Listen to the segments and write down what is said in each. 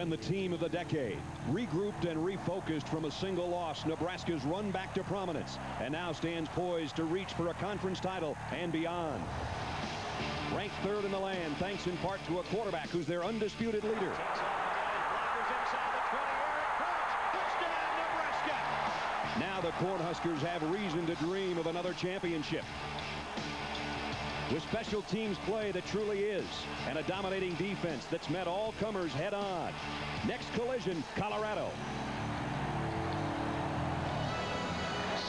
been the team of the decade. Regrouped and refocused from a single loss, Nebraska's run back to prominence and now stands poised to reach for a conference title and beyond. Ranked third in the land, thanks in part to a quarterback who's their undisputed leader. Now the Cornhuskers have reason to dream of another championship. With special teams play that truly is, and a dominating defense that's met all comers head on. Next collision, Colorado.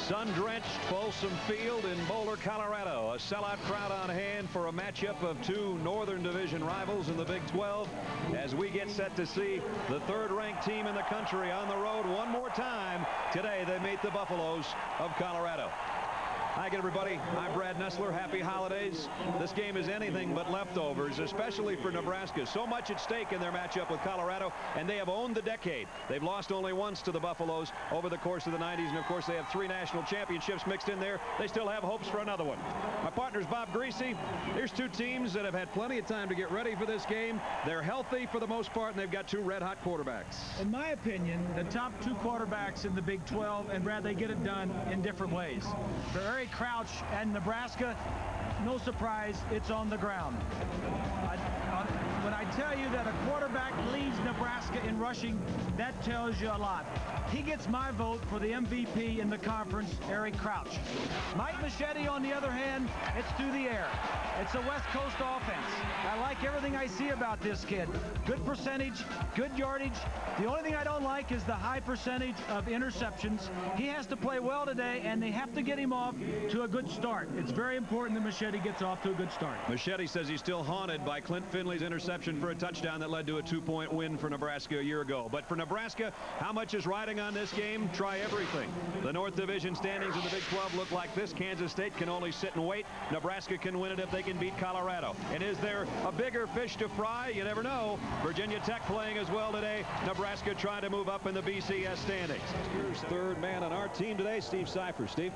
Sun-drenched Folsom Field in Boulder, Colorado. A sellout crowd on hand for a matchup of two Northern Division rivals in the Big 12 as we get set to see the third-ranked team in the country on the road one more time. Today they meet the Buffaloes of Colorado. Hi again, everybody. I'm Brad Nessler. Happy holidays. This game is anything but leftovers, especially for Nebraska. So much at stake in their matchup with Colorado, and they have owned the decade. They've lost only once to the Buffaloes over the course of the 90s, and of course they have 3 national championships mixed in there. They still have hopes for another one. My partner's Bob Greasy. Here's two teams that have had plenty of time to get ready for this game. They're healthy for the most part, and they've got 2 red-hot quarterbacks. In my opinion, the top 2 quarterbacks in the Big 12, and Brad, they get it done in different ways. Very Crouch and Nebraska, no surprise, it's on the ground. When I tell you that a quarterback leads Nebraska in rushing, that tells you a lot. He gets my vote for the MVP in the conference, Eric Crouch. Mike Moschetti, on the other hand, it's through the air. It's a West Coast offense. I like everything I see about this kid. Good percentage, good yardage. The only thing I don't like is the high percentage of interceptions. He has to play well today, and they have to get him off to a good start. It's very important that Moschetti gets off to a good start. Moschetti says he's still haunted by Clint Finley's interception for a touchdown that led to a 2-point win for Nebraska a year ago. But for Nebraska, how much is riding on this game? Try everything. The North Division standings in the Big 12 look like this. Kansas State can only sit and wait. Nebraska can win it if they can beat Colorado. And is there a bigger fish to fry? You never know. Virginia Tech playing as well today. Nebraska trying to move up in the BCS standings. Here's third man on our team today, Steve Cypher. Steve?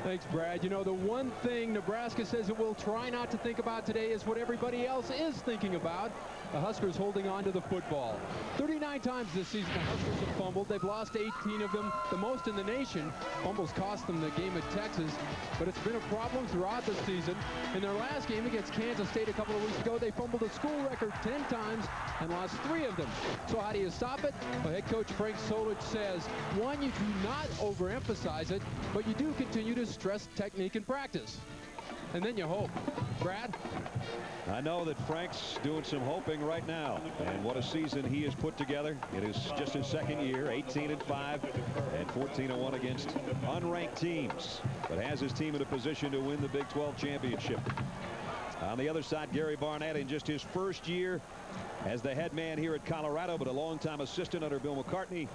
Thanks, Brad. You know, the one thing Nebraska says it will try not to think about today is what everybody else is thinking about. The Huskers holding on to the football. 39 times this season the Huskers have fumbled. They've lost 18 of them, the most in the nation. Fumbles cost them the game at Texas, but it's been a problem throughout the season. In their last game against Kansas State a couple of weeks ago, they fumbled a school record 10 times and lost 3 of them. So how do you stop it? Well, head coach Frank Solich says, one, you do not overemphasize it, but you do continue to stress technique and practice. And then you hope. Brad? I know that Frank's doing some hoping right now, and what a season he has put together. It is just his second year, 18-5 and 14-1 against unranked teams, but has his team in a position to win the Big 12 championship. On the other side, Gary Barnett in just his first year as the head man here at Colorado, but a longtime assistant under Bill McCartney.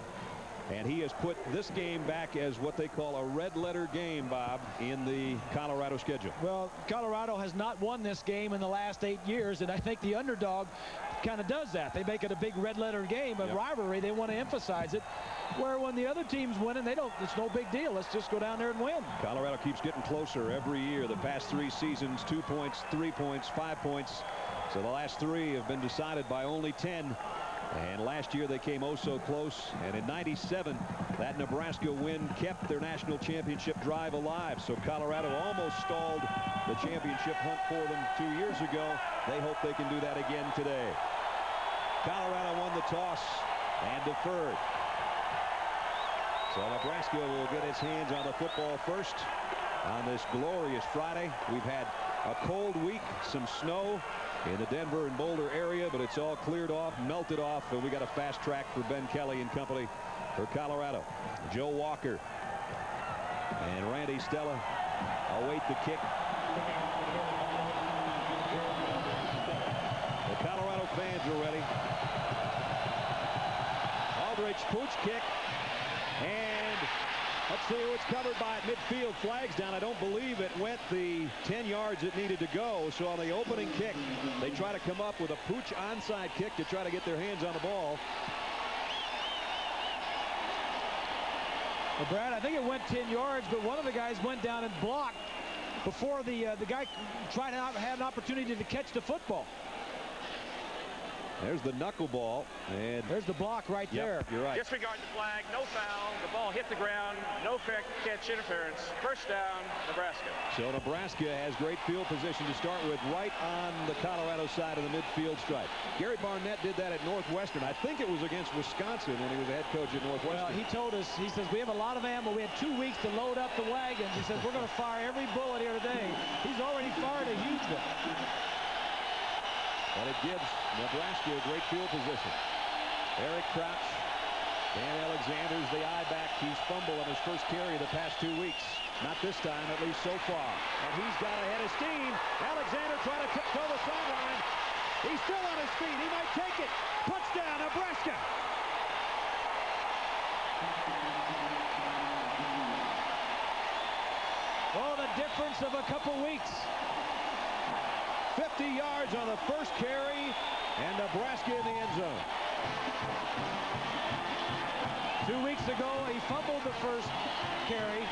And he has put this game back as what they call a red-letter game, Bob, in the Colorado schedule. Well, Colorado has not won this game in the last 8 years, and I think the underdog kind of does that. They make it a big red-letter game, a rivalry. They want to emphasize it. Where when the other team's winning, they don't. It's no big deal. Let's just go down there and win. Colorado keeps getting closer every year. The past 3 seasons, 2 points, 3 points, 5 points. So the last 3 have been decided by only 10. And last year they came oh so close, and in '97 that Nebraska win kept their national championship drive alive. So Colorado almost stalled the championship hunt for them 2 years ago. They hope they can do that again today. Colorado won the toss and deferred. So Nebraska will get its hands on the football first on this glorious Friday. We've had a cold week, some snow in the Denver and Boulder area, but it's all cleared off, melted off, and we got a fast track for Ben Kelly and company for Colorado. Joe Walker and Randy Stella await the kick. The Colorado fans are ready. Aldrich, pooch kick, and let's see who it's covered by at midfield. Flags down. I don't believe it went the 10 yards it needed to go. So on the opening kick, they try to come up with a pooch onside kick to try to get their hands on the ball. Well, Brad, I think it went 10 yards, but one of the guys went down and blocked before the guy tried to have an opportunity to catch the football. There's the knuckleball, and there's the block right there. You're right. Disregard the flag, no foul. The ball hit the ground, no fair catch interference. First down, Nebraska. So Nebraska has great field position to start with, right on the Colorado side of the midfield stripe. Gary Barnett did that at Northwestern. I think it was against Wisconsin when he was the head coach at Northwestern. Well, he told us, he says, we have a lot of ammo. We had 2 weeks to load up the wagons. He says, we're going to fire every bullet here today. He's already fired a huge one. And it gives Nebraska a great field position. Eric Crouch, Dan Alexander's the eye back. He's fumbled on his first carry of the past 2 weeks. Not this time, at least so far. And he's got a head of steam. Alexander trying to tiptoe the sideline. He's still on his feet. He might take it. Touchdown, Nebraska. Oh, the difference of a couple weeks. 50 yards on the first carry, and Nebraska in the end zone. 2 weeks ago, he fumbled the first carry.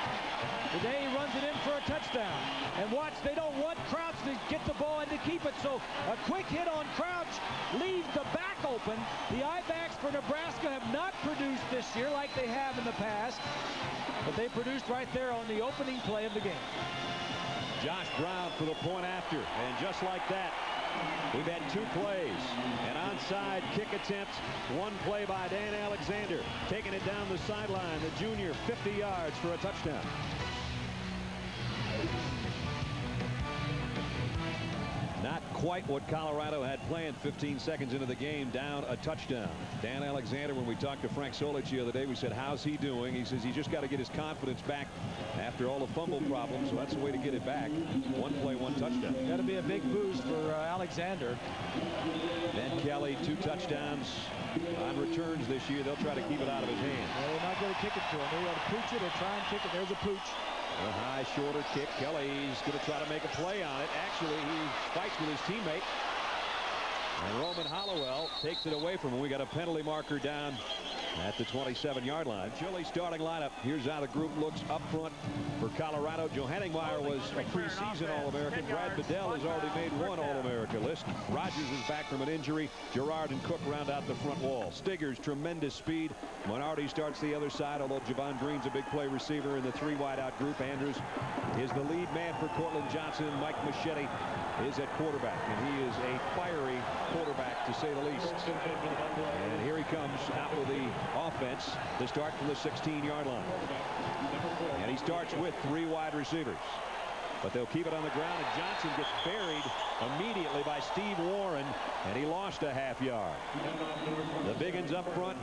Today, he runs it in for a touchdown. And watch, they don't want Crouch to get the ball and to keep it. So a quick hit on Crouch leaves the back open. The I-backs for Nebraska have not produced this year like they have in the past. But they produced right there on the opening play of the game. Josh Brown for the point after, and just like that, we've had 2 plays. An onside kick attempt, 1 play by Dan Alexander, taking it down the sideline. The junior, 50 yards for a touchdown. Not quite what Colorado had planned 15 seconds into the game, down a touchdown. Dan Alexander, when we talked to Frank Solich the other day, we said, how's he doing? He says he's just got to get his confidence back after all the fumble problems, so that's the way to get it back. 1 play, 1 touchdown. Got to be a big boost for Alexander. Ben Kelly, 2 touchdowns on returns this year. They'll try to keep it out of his hands. Well, they're not going to kick it to him. They're going to pooch it or try and kick it. There's a pooch. A high, shorter kick. Kelly's going to try to make a play on it. Actually, he fights with his teammate. And Roman Hollowell takes it away from him. We got a penalty marker down at the 27-yard line. Chile starting lineup. Here's how the group looks up front for Colorado. Joe Henningmeyer was a preseason All-American. Brad Bedell has already made 1 All-America list. Rogers is back from an injury. Gerard and Cook round out the front wall. Stiggers, tremendous speed. Monardi starts the other side, although Javon Green's a big play receiver in the 3 wideout group. Andrews is the lead man for Cortland Johnson. Mike Moschetti is at quarterback, and he is a fiery quarterback, to say the least. And here he comes out with the offense to start from the 16-yard line. And he starts with 3 wide receivers. But they'll keep it on the ground, and Johnson gets buried immediately by Steve Warren, and he lost a half yard. The big uns up front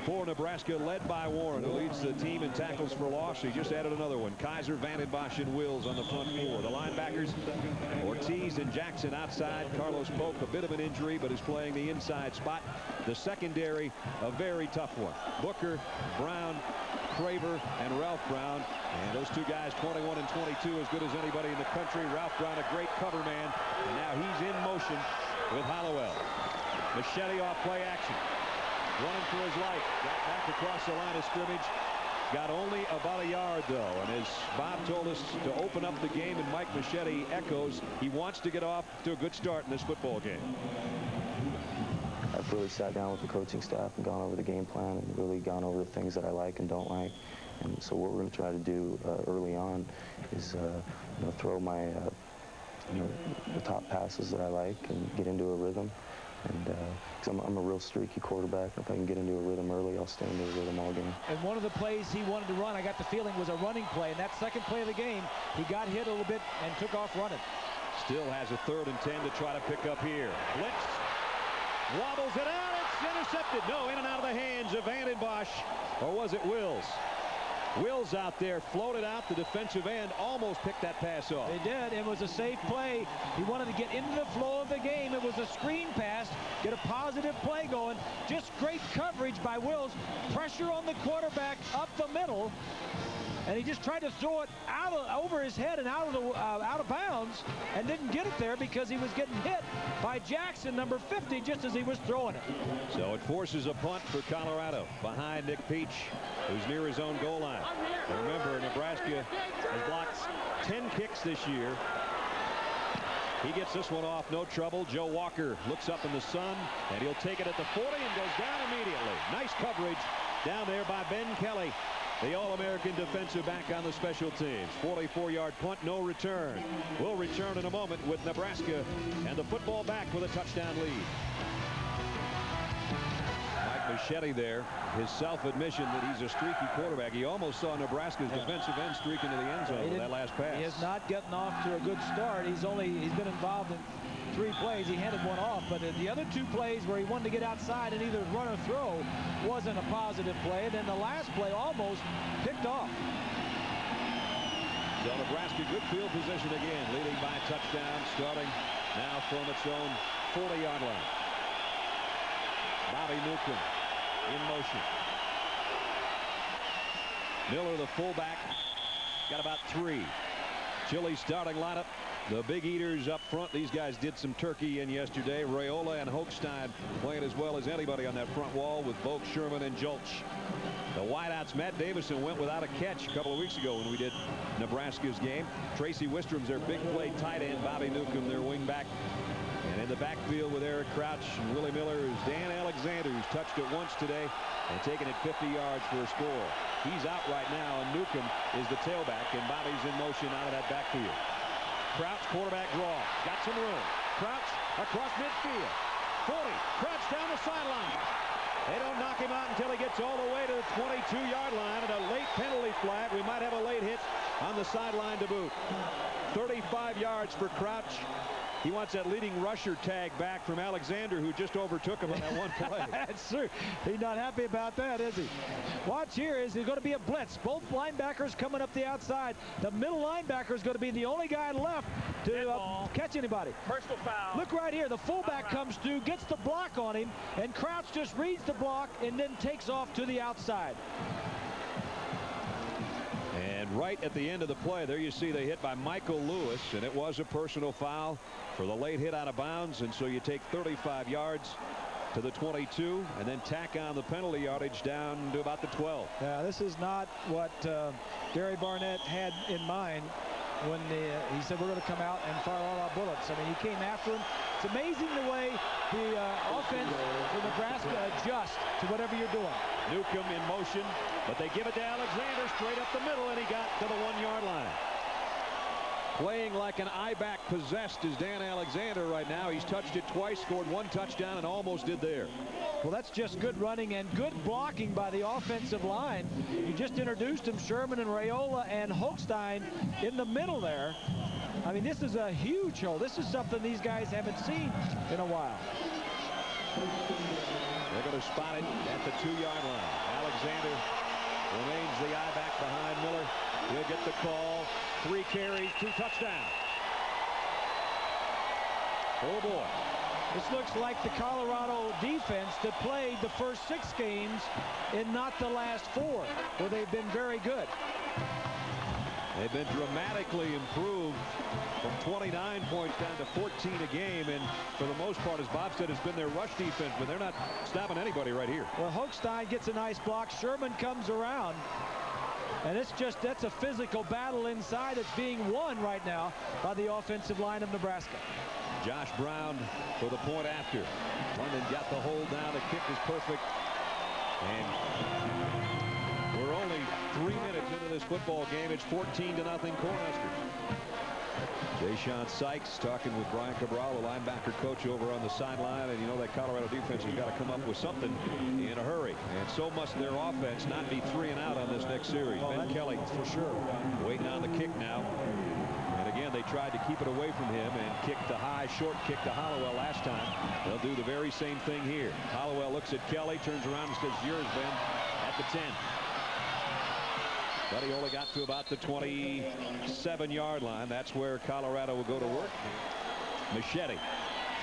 for Nebraska, led by Warren, who leads the team in tackles for loss. He just added another one. Kaiser, Vandenbosch, and Wills on the front 4. The linebackers, Ortiz and Jackson outside. Carlos Polk, a bit of an injury, but is playing the inside spot. The secondary, a very tough one. Booker, Brown, Craver, and Ralph Brown. And those 2 guys, 21 and 22, as good as anybody in the country. Ralph Brown, a great cover man. And now he's in motion with Hollowell. Moschetti off play action. Running for his life. Got back across the line of scrimmage. Got only about a yard, though. And as Bob told us to open up the game, and Mike Moschetti echoes, he wants to get off to a good start in this football game. I've really sat down with the coaching staff and gone over the game plan and really gone over the things that I like and don't like. And so what we're going to try to do early on is throw my the top passes that I like and get into a rhythm. And because I'm a real streaky quarterback, if I can get into a rhythm early, I'll stay into a rhythm all game. And one of the plays he wanted to run, I got the feeling, was a running play. And that second play of the game, he got hit a little bit and took off running. Still has a 3rd and 10 to try to pick up here. Blitz. Wobbles it out. It's intercepted. No, in and out of the hands of Vandenbosch. Or was it Wills? Wills out there, floated out. The defensive end almost picked that pass off. They did. It was a safe play. He wanted to get into the flow of the game. It was a screen pass, get a positive play going. Just great coverage by Wills. Pressure on the quarterback up the middle. And he just tried to throw it out over his head and out of bounds, and didn't get it there because he was getting hit by Jackson, number 50, just as he was throwing it. So it forces a punt for Colorado behind Nick Peach, who's near his own goal line. Remember, Nebraska has blocked 10 kicks this year. He gets this one off, no trouble. Joe Walker looks up in the sun, and he'll take it at the 40 and goes down immediately. Nice coverage down there by Ben Kelly, the All-American defensive back on the special teams. 44-yard punt, no return. We'll return in a moment with Nebraska and the football back with a touchdown lead. Moschetti there, his self-admission that he's a streaky quarterback. He almost saw Nebraska's defensive end streak into the end zone with that last pass. He has not gotten off to a good start. He's been involved in 3 plays. He handed one off, but the other 2 plays where he wanted to get outside and either run or throw wasn't a positive play. And then the last play almost picked off. So Nebraska, good field position again, leading by a touchdown, starting now from its own 40-yard line. Bobby Newcomb in motion. Miller, the fullback, got about 3. Chile starting lineup. The Big Eaters up front. These guys did some turkey in yesterday. Raiola and Hochstein playing as well as anybody on that front wall with Volk, Sherman, and Julch. The wideouts, Matt Davison went without a catch a couple of weeks ago when we did Nebraska's game. Tracy Wistrom's their big play tight end. Bobby Newcomb, their wing back. And in the backfield with Eric Crouch and Willie Miller is Dan Alexander, who's touched it once today and taken it 50 yards for a score. He's out right now, and Newcomb is the tailback, and Bobby's in motion out of that backfield. Crouch, quarterback draw. Got some room. Crouch across midfield. 40. Crouch down the sideline. They don't knock him out until he gets all the way to the 22-yard line, and a late penalty flag. We might have a late hit on the sideline to boot. 35 yards for Crouch. He wants that leading rusher tag back from Alexander, who just overtook him on that one play. That's true. He's not happy about that, is he? Watch here. Is it going to be a blitz? Both linebackers coming up the outside. The middle linebacker is going to be the only guy left to catch anybody. Personal foul. Look right here. The fullback comes through, gets the block on him, and Crouch just reads the block and then takes off to the outside. And right at the end of the play, there you see they hit by Michael Lewis, and it was a personal foul for the late hit out of bounds, and so you take 35 yards to the 22 and then tack on the penalty yardage down to about the 12. Yeah, this is not what Gary Barnett had in mind when he said we're going to come out and fire all our bullets. I mean, he came after him. It's amazing the way the offense for Nebraska adjusts to whatever you're doing. Newcomb in motion, but they give it to Alexander straight up the middle, and he got to the 1-yard line. Playing like an I-back possessed is Dan Alexander right now. He's touched it twice, scored 1 touchdown, and almost did there. Well, that's just good running and good blocking by the offensive line. You just introduced him, Sherman and Raiola and Hochstein in the middle there. I mean, this is a huge hole. This is something these guys haven't seen in a while. They're going to spot it at the 2-yard line. Alexander remains the I-back behind Miller. He'll get the call. 3 carries, 2 touchdowns. Oh, boy. This looks like the Colorado defense that played the first 6 games and not the last 4, where they've been very good. They've been dramatically improved from 29 points down to 14 a game, and for the most part, as Bob said, it's been their rush defense, but they're not stopping anybody right here. Well, Hochstein gets a nice block. Sherman comes around, and that's a physical battle inside. It's being won right now by the offensive line of Nebraska. Josh Brown for the point after. London got the hold down. The kick is perfect, and we're only 3 minutes into this football game. It's 14-0 Cornhusker. Jayshon Sykes talking with Brian Cabral, the linebacker coach, over on the sideline, and you know that Colorado defense has got to come up with something in a hurry, and so must their offense not be 3 and out on this next series. Ben Kelly for sure waiting on the kick now, and again they tried to keep it away from him and kicked the high short kick to Hollowell last time. They'll do the very same thing here. Hollowell looks at Kelly, turns around and says, "Yours, Ben," at the 10. But he only got to about the 27-yard line. That's where Colorado will go to work. Moschetti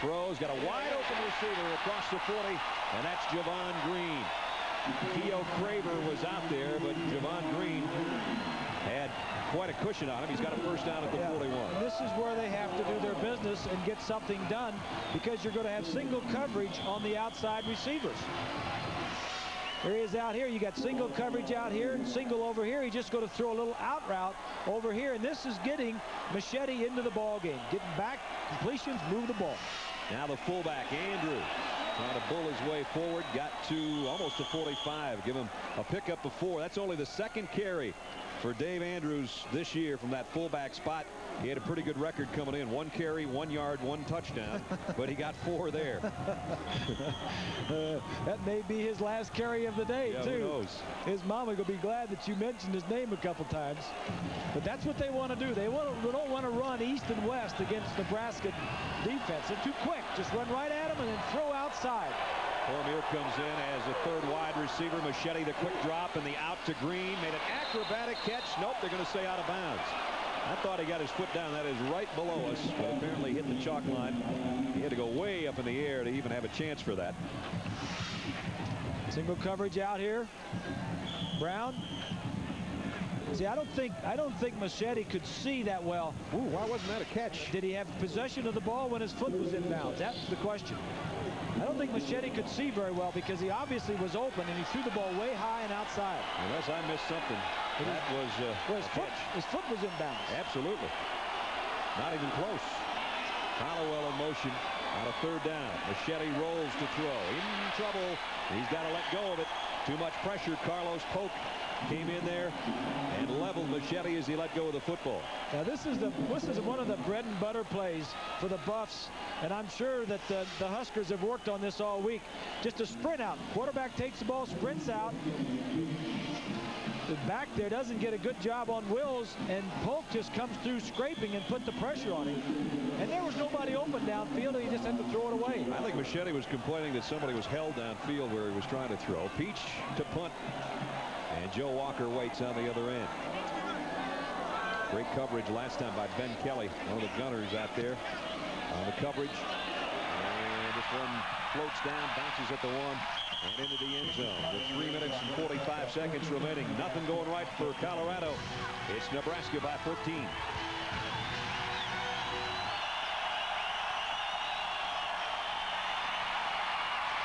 throws, got a wide open receiver across the 40, and that's Javon Green. Keo Craver was out there, but Javon Green had quite a cushion on him. He's got a first down at the 41. And this is where they have to do their business and get something done, because you're going to have single coverage on the outside receivers. There he is out here. You got single coverage out here and single over here. He's just going to throw a little out route over here, and this is getting Moschetti into the ball game. Getting back, completions, move the ball. Now the fullback, Andrew, trying to bull his way forward. Got to almost a 45. Give him a pickup of 4. That's only the second carry for Dave Andrews this year from that fullback spot. He had a pretty good record coming in. 1 carry, 1 yard, 1 touchdown, but he got 4 there. That may be his last carry of the day, yeah, too. Who knows? His mama will be glad that you mentioned his name a couple times. But that's what they want to do. They don't want to run east and west against Nebraska defense. They're too quick. Just run right at them and then throw outside. Cormier comes in as a 3rd wide receiver. Moschetti, the quick drop and the out to Green. Made an acrobatic catch. Nope, they're going to say out of bounds. I thought he got his foot down. That is right below us, but apparently hit the chalk line. He had to go way up in the air to even have a chance for that. Single coverage out here. Brown. See, I don't think Moschetti could see that well. Ooh, why wasn't that a catch? Did he have possession of the ball when his foot was in bounds? That's the question. I don't think Moschetti could see very well because he obviously was open and he threw the ball way high and outside. Unless I missed something. That was well, his foot was in bounds. Absolutely. Not even close. Hollowell in motion on a 3rd down. Moschetti rolls to throw. In trouble. He's got to let go of it. Too much pressure. Carlos Polk came in there and leveled Moschetti as he let go of the football. Now this is one of the bread and butter plays for the Buffs, and I'm sure that the Huskers have worked on this all week. Just a sprint out. Quarterback takes the ball, sprints out. The back there doesn't get a good job on Wills, and Polk just comes through scraping and put the pressure on him. And there was nobody open downfield, and he just had to throw it away. I think Moschetti was complaining that somebody was held downfield where he was trying to throw. Peach to punt. And Joe Walker waits on the other end. Great coverage last time by Ben Kelly, one of the gunners out there on the coverage. And this one floats down, bounces at the 1, and into the end zone. With 3 minutes and 45 seconds remaining. Nothing going right for Colorado. It's Nebraska by 14.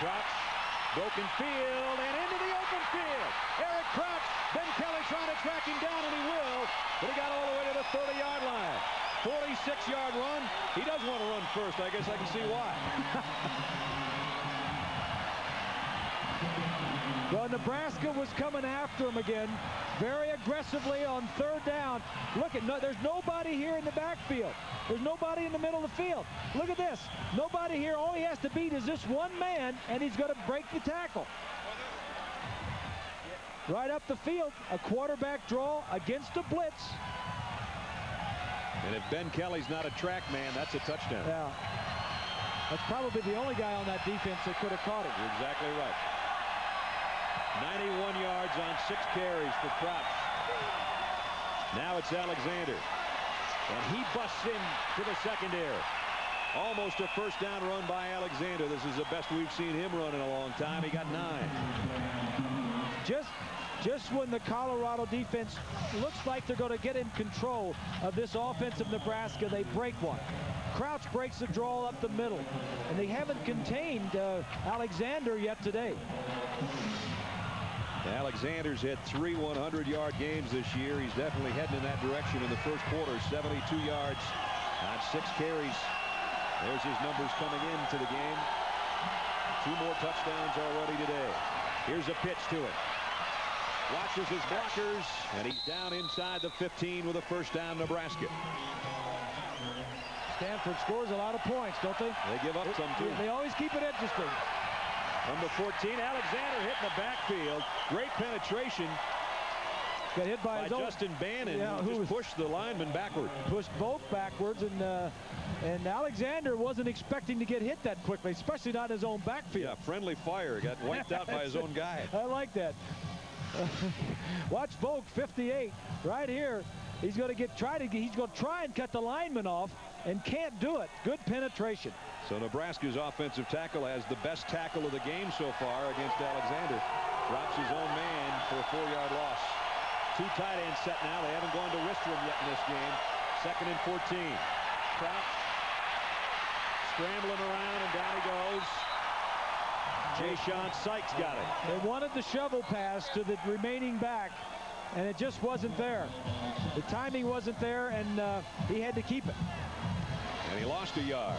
Crouch, broken field, and into the open field. Eric Crouch, Ben Kelly trying to track him down, and he will. But he got all the way to the 30-yard line. 46-yard run. He does want to run first. I guess I can see why. Well, Nebraska was coming after him again very aggressively on 3rd down. Look at there's nobody here in the backfield. There's nobody in the middle of the field. Look at this. Nobody here. All he has to beat is this one man, and he's going to break the tackle. Right up the field, a quarterback draw against a blitz. And if Ben Kelly's not a track man, that's a touchdown. Yeah. That's probably the only guy on that defense that could have caught it. You're exactly right. 91 yards on 6 carries for Crouch. Now it's Alexander. And he busts into the secondary. Almost a 1st down run by Alexander. This is the best we've seen him run in a long time. He got 9. Just when the Colorado defense looks like they're going to get in control of this offense of Nebraska, they break one. Crouch breaks the draw up the middle, and they haven't contained Alexander yet today. Alexander's had 3 100-yard games this year. He's definitely heading in that direction in the first quarter. 72 yards on 6 carries. There's his numbers coming into the game. 2 more touchdowns already today. Here's a pitch to it. Watches his blockers, and he's down inside the 15 with a 1st down, Nebraska. Stanford scores a lot of points, don't they? They give up some, too. They always keep it interesting. Number 14, Alexander hit in the backfield. Great penetration. Got hit by his Justin Bannon, who just pushed the lineman backward. Pushed both backwards, and Alexander wasn't expecting to get hit that quickly, especially not in his own backfield. Yeah, friendly fire. Got wiped out by his own guy. I like that. Watch Volk, 58, right here. He's going to try and cut the lineman off, and can't do it. Good penetration. So Nebraska's offensive tackle has the best tackle of the game so far against Alexander. Drops his own man for a 4-yard loss. 2 tight ends set now. They haven't gone to Ristrom yet in this game. 2nd and 14. Crouch scrambling around, and down he goes. Jay-Sean Sykes got it. They wanted the shovel pass to the remaining back, and it just wasn't there. The timing wasn't there, and he had to keep it. And he lost a yard.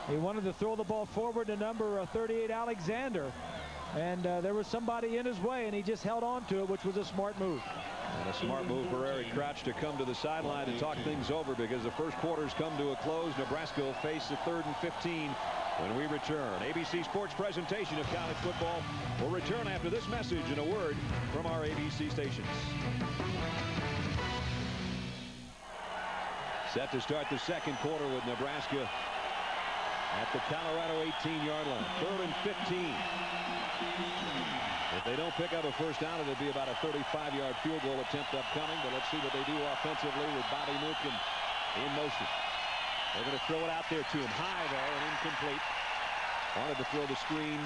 He wanted to throw the ball forward to number 38, Alexander. And there was somebody in his way, and he just held on to it, which was a smart move. And a smart move for Eric Crouch to come to the sideline to talk things over, because the first quarter's come to a close. Nebraska will face a 3rd and 15 when we return. ABC Sports presentation of college football will return after this message and a word from our ABC stations. Set to start the second quarter with Nebraska at the Colorado 18-yard line. 3rd and 15. If they don't pick up a first down, it'll be about a 35-yard field goal attempt upcoming. But let's see what they do offensively with Bobby Newcomb in motion. They're going to throw it out there to him. High, though, and incomplete. Wanted to throw the screen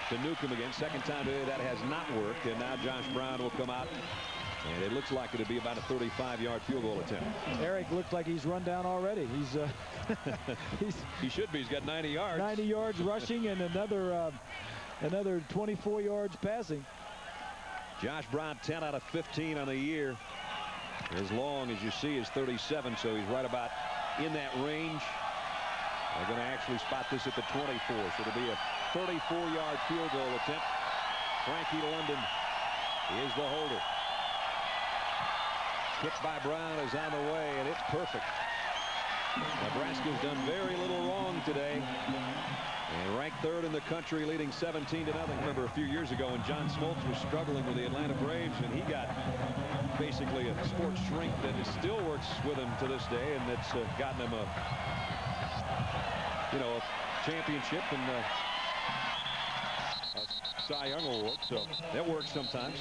to Newcomb again. Second time today that has not worked. And now Josh Brown will come out. And it looks like it'll be about a 35-yard field goal attempt. Eric looks like he's run down already. He should be. He's got 90 yards. 90 yards rushing and another 24 yards passing. Josh Brown 10 out of 15 on the year. As long as you see is 37, so he's right about in that range. They're going to actually spot this at the 24, so it'll be a 34-yard field goal attempt. Frankie London is the holder. Kick by Brown is on the way, and it's perfect. Nebraska's done very little wrong today. And ranked 3rd in the country, leading 17-0. Remember a few years ago when John Smoltz was struggling with the Atlanta Braves, and he got basically a sports shrink that still works with him to this day, and it's gotten him a championship and a Cy Young award. So that works sometimes.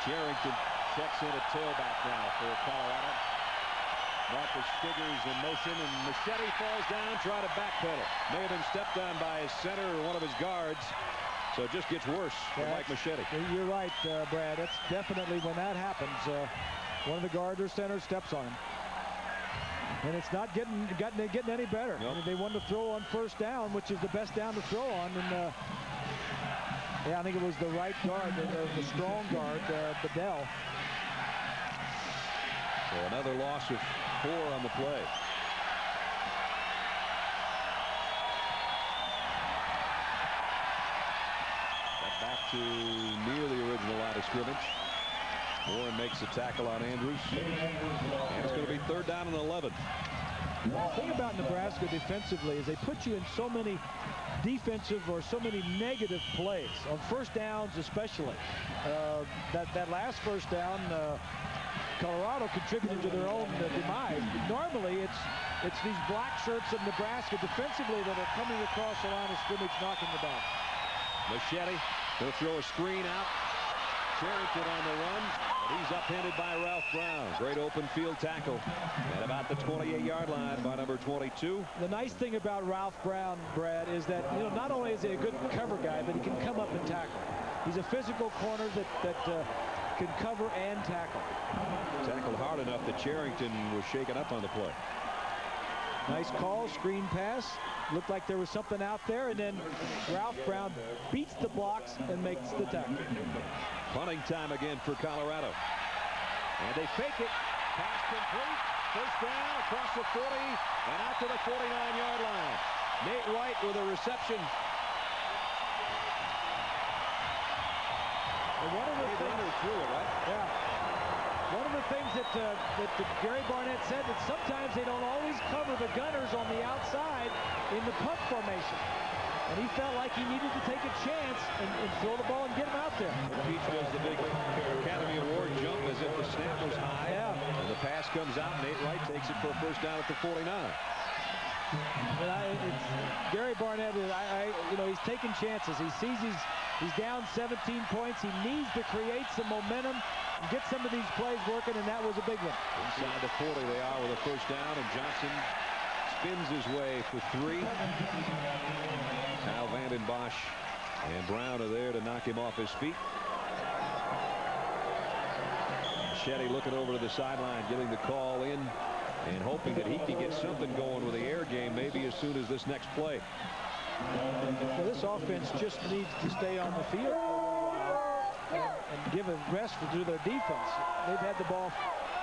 Charrington checks in a tailback now for Colorado. Marcus Stiggers in motion, and Moschetti falls down, try to backpedal. May have been stepped on by his center or one of his guards. So it just gets worse for Mike Moschetti. You're right, Brad. That's definitely when that happens. One of the guards or center steps on him. And it's not getting any better. Nope. I mean, they wanted to throw on first down, which is the best down to throw on. And yeah, I think it was the right guard, the strong guard, Bedell. So another loss of 4 on the play. Got back to near the original line of scrimmage. Warren makes a tackle on Andrews. And it's going to be 3rd down and 11. The thing about Nebraska defensively is they put you in so many defensive or so many negative plays on first downs, especially. That last first down, Colorado contributed to their own demise. Normally, it's these black shirts of Nebraska defensively that are coming across the line of scrimmage, knocking the ball. Moschetti will throw a screen out. Charrington on the run. He's upended by Ralph Brown. Great open field tackle at about the 28-yard line by number 22. The nice thing about Ralph Brown, Brad, is that not only is he a good cover guy, but he can come up and tackle. He's a physical corner that can cover and tackle. Tackled hard enough that Charrington was shaken up on the play. Nice call, screen pass. Looked like there was something out there, and then Ralph Brown beats the blocks and makes the tackle. Punting time again for Colorado. And they fake it. Pass complete. First down across the 40 and out to the 49-yard line. Nate Wright with a reception. One of the things, through it, right? Yeah. One of the things that Gary Barnett said that sometimes they don't always cover the gunners on the outside in the punt formation. And he felt like he needed to take a chance and throw the ball and get him out there. Peach does the big Academy Award jump as if the snap was high. Yeah. And the pass comes out. Nate Wright takes it for a first down at the 49. And Gary Barnett, he's taking chances. He sees he's down 17 points. He needs to create some momentum and get some of these plays working, and that was a big one. Inside the 40 they are with a first down, and Johnson spins his way for 3. Kyle Vanden Bosch and Brown are there to knock him off his feet. Moschetti looking over to the sideline, getting the call in and hoping that he can get something going with the air game maybe as soon as this next play. Well, this offense just needs to stay on the field for a little while and give a rest to their defense. They've had the ball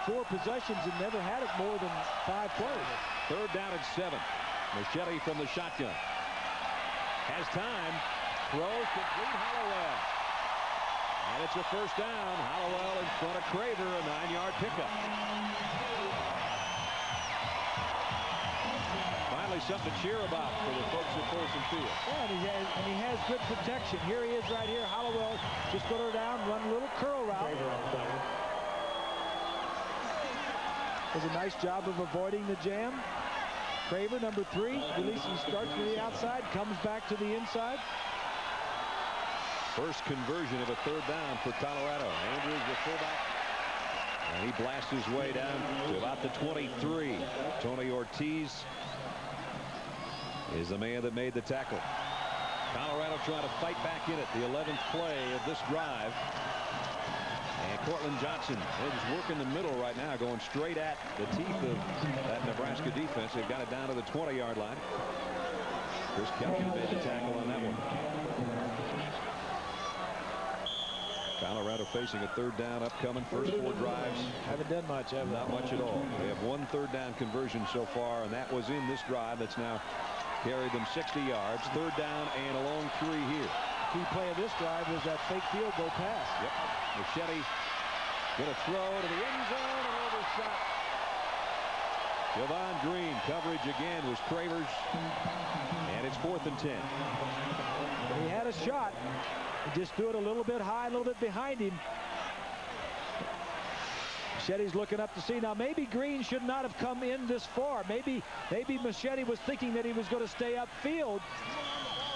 4 possessions and never had it more than 5 plays. 3rd down and 7. Moschetti from the shotgun. Has time. Throws complete. Hollowell. And it's a 1st down. Hollowell in front of Craver, a 9-yard pickup. Finally something to cheer about for the folks at Folsom Field. Yeah, and he has good protection. Here he is right here. Hollowell just put her down, run a little curl route. Does a nice job of avoiding the jam. Craver, number 3, releases, starts to the outside, comes back to the inside. First conversion of a 3rd down for Colorado. Andrews, the fullback. And he blasts his way down to about the 23. Tony Ortiz is the man that made the tackle. Colorado trying to fight back in it. The 11th play of this drive. And Cortland Johnson is working the middle right now, going straight at the teeth of that Nebraska defense. They've got it down to the 20-yard line. Chris Kelkin made the tackle on that one. Colorado facing a 3rd down upcoming. First 4 drives. Haven't done much, have they? Not much at all. They have 1 3rd down conversion so far, and that was in this drive that's now carried them 60 yards. 3rd down and a long 3 here. Key play of this drive was that fake field goal pass. Yep. Moschetti going to throw to the end zone and overshot. Javon Green coverage again was Cravers, and it's 4th and 10. He had a shot. He just threw it a little bit high, a little bit behind him. Mochetti's looking up to see. Now, maybe Green should not have come in this far. Maybe Moschetti was thinking that he was going to stay upfield.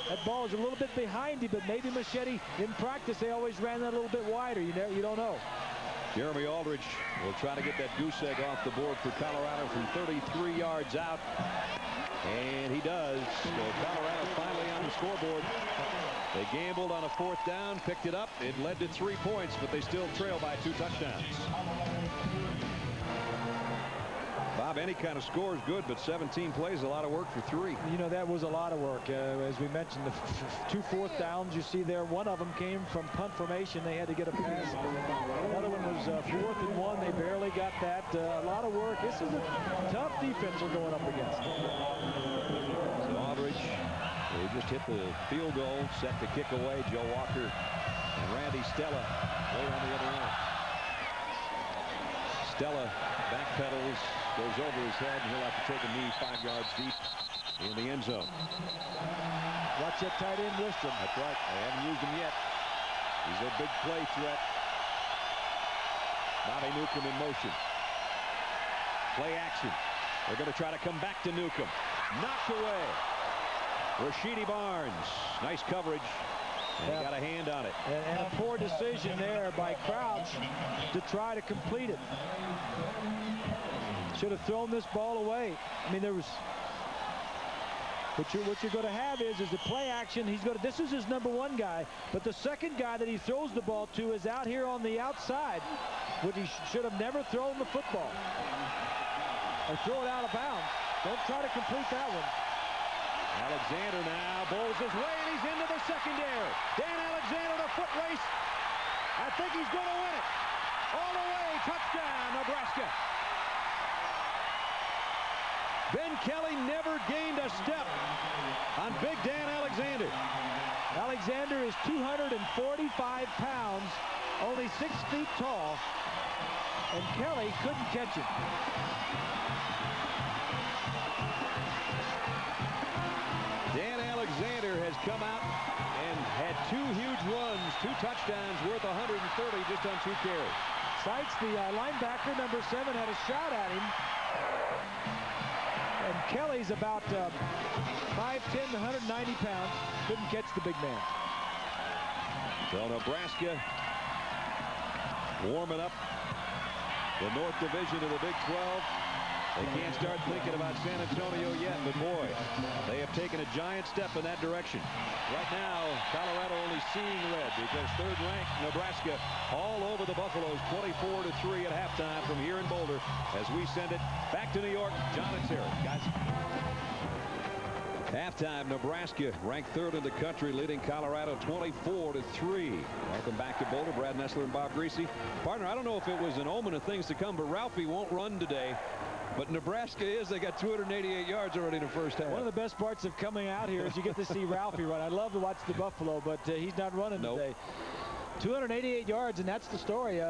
That ball is a little bit behind him, but maybe Moschetti, in practice, they always ran that a little bit wider. You don't know. Jeremy Aldridge will try to get that goose egg off the board for Colorado from 33 yards out. And he does. So Colorado finally on the scoreboard. They gambled on a 4th down, picked it up. It led to 3 points, but they still trail by 2 touchdowns. Bob, any kind of score is good, but 17 plays, a lot of work for 3. You know, that was a lot of work. As we mentioned, the 2 4th downs you see there, one of them came from punt formation. They had to get a pass. Another one was 4th and 1. They barely got that. A lot of work. This is a tough defense we're going up against. So Aldridge, they just hit the field goal, set to kick away. Joe Walker and Randy Stella right on the other end. Stella backpedals, goes over his head, and he'll have to take a knee 5 yards deep in the end zone. Watch that tight end Wistrom. That's right. They haven't used him yet. He's a big play threat. Bobby Newcomb in motion. Play action. They're going to try to come back to Newcomb. Knocked away. Rashidi Barnes. Nice coverage. And he got a hand on it. And a poor decision there by Crouch to try to complete it. Should have thrown this ball away. I mean, there was... What you're going to have is the play action. This is his number 1 guy, but the second guy that he throws the ball to is out here on the outside, which he should have never thrown the football. Or throw it out of bounds. Don't try to complete that one. Alexander now bowls his way, and he's into the secondary. Dan Alexander, the foot race. I think he's going to win it. All the way, touchdown, Nebraska. Ben Kelly never gained a step on Big Dan Alexander. Alexander is 245 pounds, only 6 feet tall, and Kelly couldn't catch him. Dan Alexander has come out and had 2 huge runs, 2 touchdowns worth 130 just on 2 carries. Seitz, the linebacker, number 7, had a shot at him. And Kelly's about 5'10", 190 pounds. Couldn't catch the big man. So Nebraska warming up the North Division of the Big 12. They can't start thinking about San Antonio yet, but boy, they have taken a giant step in that direction. Right now, Colorado only seeing red because third-ranked Nebraska all over the Buffaloes 24-3 at halftime from here in Boulder as we send it back to New York. John and Sarah, guys. Halftime, Nebraska ranked third in the country, leading Colorado 24-3. Welcome back to Boulder. Brad Nessler and Bob Greasy. Partner, I don't know if it was an omen of things to come, but Ralphie won't run today. But Nebraska is. They got 288 yards already in the first half. One of the best parts of coming out here is you get to see Ralphie run. I love to watch the Buffalo, but he's not running today. 288 yards, and that's the story.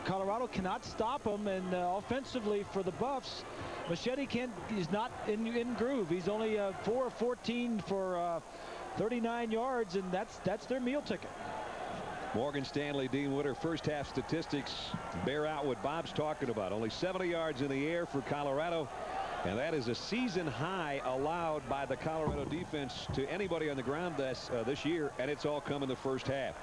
Colorado cannot stop him, and offensively for the Buffs, Moschetti is not in groove. He's only 4 of 14 for 39 yards, and that's their meal ticket. Morgan Stanley, Dean Witter, first half statistics bear out what Bob's talking about. Only 70 yards in the air for Colorado, and that is a season high allowed by the Colorado defense to anybody on the ground this year, and it's all come in the first half.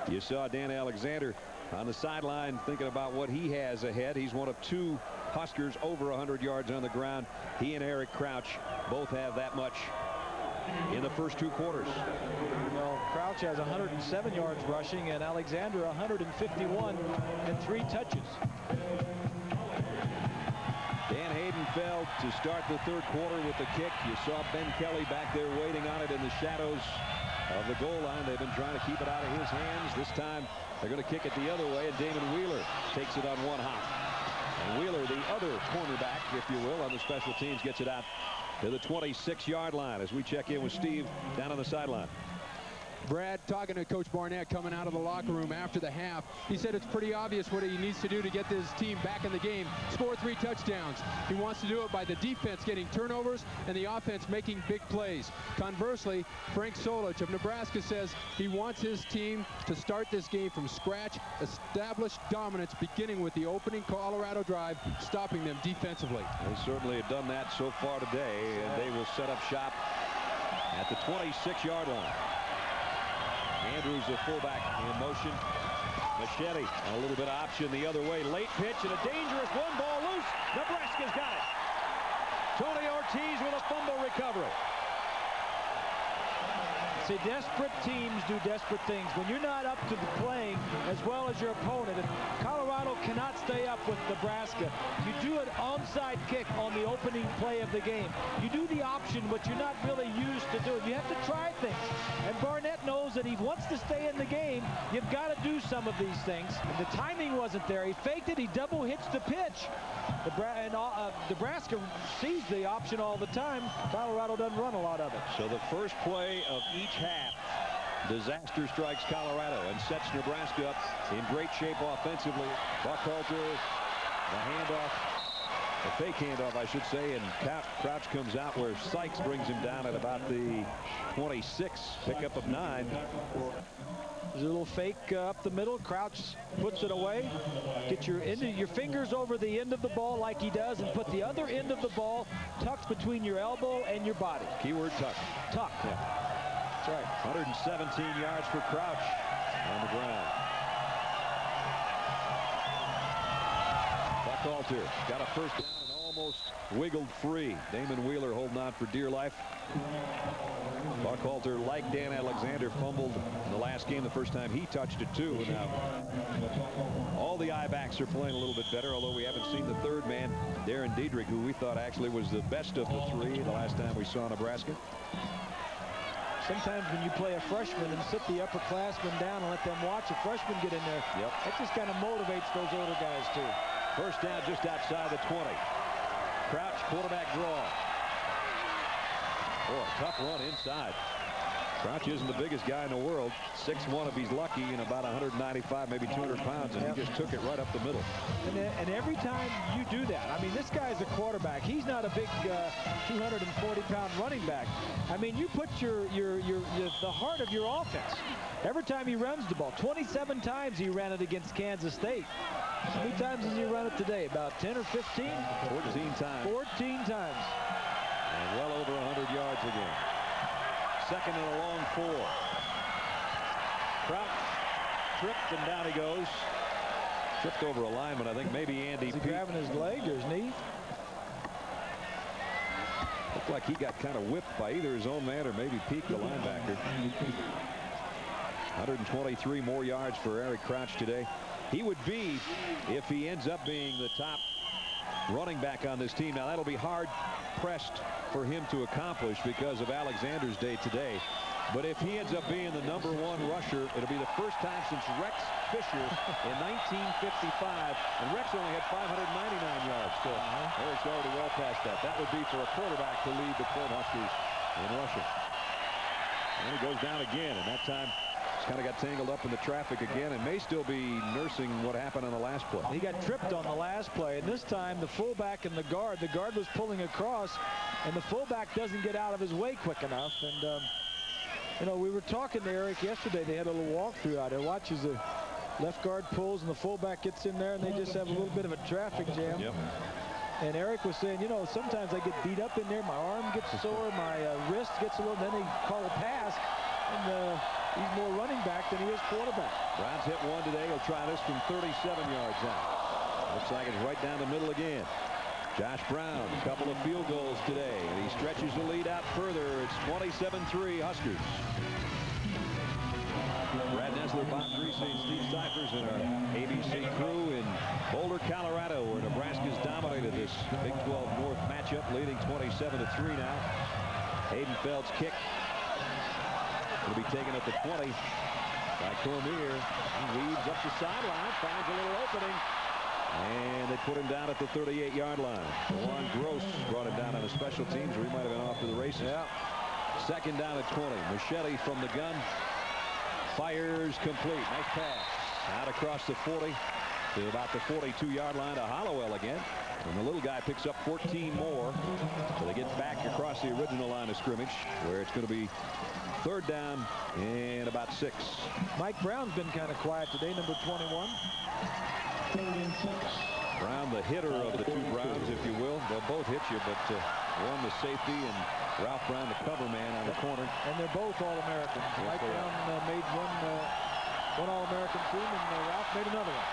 You saw Dan Alexander on the sideline thinking about what he has ahead. He's one of two Huskers over 100 yards on the ground. He and Eric Crouch both have that much in the first two quarters. Well, Crouch has 107 yards rushing, and Alexander 151 and 3 touches. Dan Hayden fell to start the third quarter with the kick. You saw Ben Kelly back there waiting on it in the shadows of the goal line. They've been trying to keep it out of his hands. This time they're going to kick it the other way, and Damon Wheeler takes it on one hop. And Wheeler, the other cornerback, if you will, on the special teams, gets it out to the 26-yard line as we check in with Steve down on the sideline. Brad, talking to Coach Barnett coming out of the locker room after the half, he said it's pretty obvious what he needs to do to get this team back in the game. Score 3 touchdowns. He wants to do it by the defense getting turnovers and the offense making big plays. Conversely, Frank Solich of Nebraska says he wants his team to start this game from scratch, establish dominance beginning with the opening Colorado drive, stopping them defensively. They certainly have done that so far today, and they will set up shop at the 26-yard line. Andrews, the fullback, in motion. Moschetti, a little bit of option the other way. Late pitch and a dangerous one. Ball loose. Nebraska's got it. Tony Ortiz with a fumble recovery. See, desperate teams do desperate things. When you're not up to the playing as well as your opponent, and Colorado cannot stay up with Nebraska, you do an onside kick on the opening play of the game. You do the option, but you're not really used to doing. You have to try things. And Barnett knows that he wants to stay in the game. You've got to do some of these things. And the timing wasn't there. He faked it. He double hits the pitch. Nebraska sees the option all the time. Colorado doesn't run a lot of it. So the first play of each half, disaster strikes Colorado and sets Nebraska up in great shape offensively. Buckhalter, the handoff, the fake handoff, I should say, and Crouch comes out where Sykes brings him down at about the 26, pickup of 9. There's a little fake up the middle. Crouch puts it away. Get your fingers over the end of the ball like he does, and put the other end of the ball tucked between your elbow and your body. Keyword tuck. Tuck. Yeah. That's right. 117 yards for Crouch on the ground. Buckhalter got a first down and almost wiggled free. Damon Wheeler holding on for dear life. Buckhalter, like Dan Alexander, fumbled in the last game the first time he touched it too. Now all the I-backs are playing a little bit better, although we haven't seen the third man, Darren Diedrich, who we thought actually was the best of the three the last time we saw Nebraska. Sometimes when you play a freshman and sit the upperclassmen down and let them watch a freshman get in there, that just kind of motivates those older guys too. First down just outside the 20. Crouch, quarterback draw. Boy, tough run inside. Crouch isn't the biggest guy in the world. 6'1" if he's lucky, and about 195, maybe 200 pounds, and he just took it right up the middle. And every time you do that, I mean, this guy's a quarterback. He's not a big 240-pound running back. I mean, you put the heart of your offense. Every time he runs the ball, 27 times he ran it against Kansas State. How many times has he run it today? About 10 or 15? 14 times. 14 times. And well over 100 yards again. Second and a long 4. Crouch tripped, and down he goes. Tripped over a lineman. I think maybe Andy Is he grabbing his leg or his knee? Looked like he got kind of whipped by either his own man or maybe Peak, the linebacker. 123 more yards for Eric Crouch today. He would be, if he ends up being the top running back on this team. Now, that'll be hard pressed for him to accomplish because of Alexander's day today. But if he ends up being the #1 rusher, it'll be the first time since Rex Fisher in 1955. And Rex only had 599 yards. So Eric's already well past that. That would be for a quarterback to lead the Cornhuskers in rushing. And he goes down again, and that time he's kind of got tangled up in the traffic again and may still be nursing what happened on the last play. He got tripped on the last play, and this time the fullback and the guard was pulling across, and the fullback doesn't get out of his way quick enough. And you know, we were talking to Eric yesterday. They had a little walkthrough out there. Watch as the left guard pulls and the fullback gets in there, and they just have a little bit of a traffic jam. Yep. And Eric was saying, you know, sometimes I get beat up in there. My arm gets sore, my wrist gets a little. Then they call a pass, and he's more running back than he is quarterback. Browns hit one today. He'll try this from 37 yards out. Looks like it's right down the middle again. Josh Brown, a couple of field goals today, and he stretches the lead out further. It's 27-3 Huskers. Brad Nessler, Bob Greasy, and Steve Cyphers and our ABC crew in Boulder, Colorado, where Nebraska's dominated this Big 12 North matchup, leading 27-3 now. Hayden Feld's kick will be taken at the 20 by Cormier. He weaves up the sideline, finds a little opening. And they put him down at the 38-yard line. Juan Gross brought him down on the special teams, or he might have been off to the races. Yeah. Second down at 20. Moschetti from the gun. Fires complete. Nice pass. Out across the 40 to about the 42-yard line to Hollowell again. And the little guy picks up 14 more. So they get back across the original line of scrimmage, where it's going to be third down and about 6. Mike Brown's been kind of quiet today, number 21. Brown, the hitter of the two Browns, if you will. They'll both hit you, but one the safety and Ralph Brown the cover man on the corner. And they're both All-Americans. Yes, Mike Brown made one All-American team, and Ralph made another one.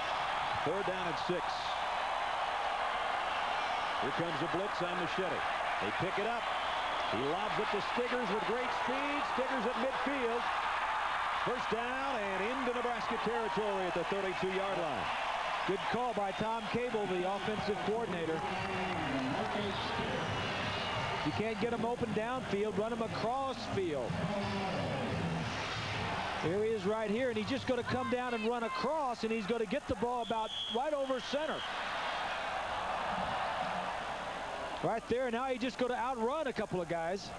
Third down and 6. Here comes the blitz on Moschetti. They pick it up. He lobs it to Stiggers with great speed. Stiggers at midfield. First down and into Nebraska territory at the 32-yard line. Good call by Tom Cable, the offensive coordinator. You can't get him open downfield, run him across field. Here he is right here, and he's just going to come down and run across, and he's going to get the ball about right over center. Right there, now he's just going to outrun a couple of guys.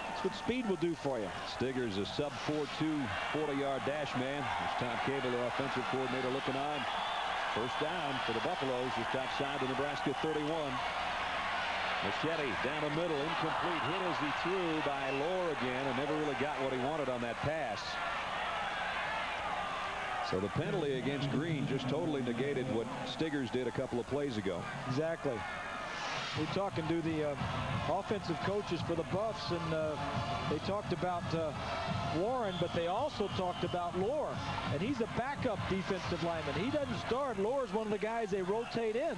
That's what speed will do for you. Stiggers, a sub 4.2 40-yard dash man. It's Tom Cable, the offensive coordinator, looking on. First down for the Buffaloes, just outside the Nebraska 31. Moschetti down the middle, incomplete. Hit as he threw by Lohr again, and never really got what he wanted on that pass. So the penalty against Green just totally negated what Stiggers did a couple of plays ago. Exactly. We're talking to the offensive coaches for the Buffs, and they talked about Warren, but they also talked about Lohr, and he's a backup defensive lineman. He doesn't start. Lohr's one of the guys they rotate in.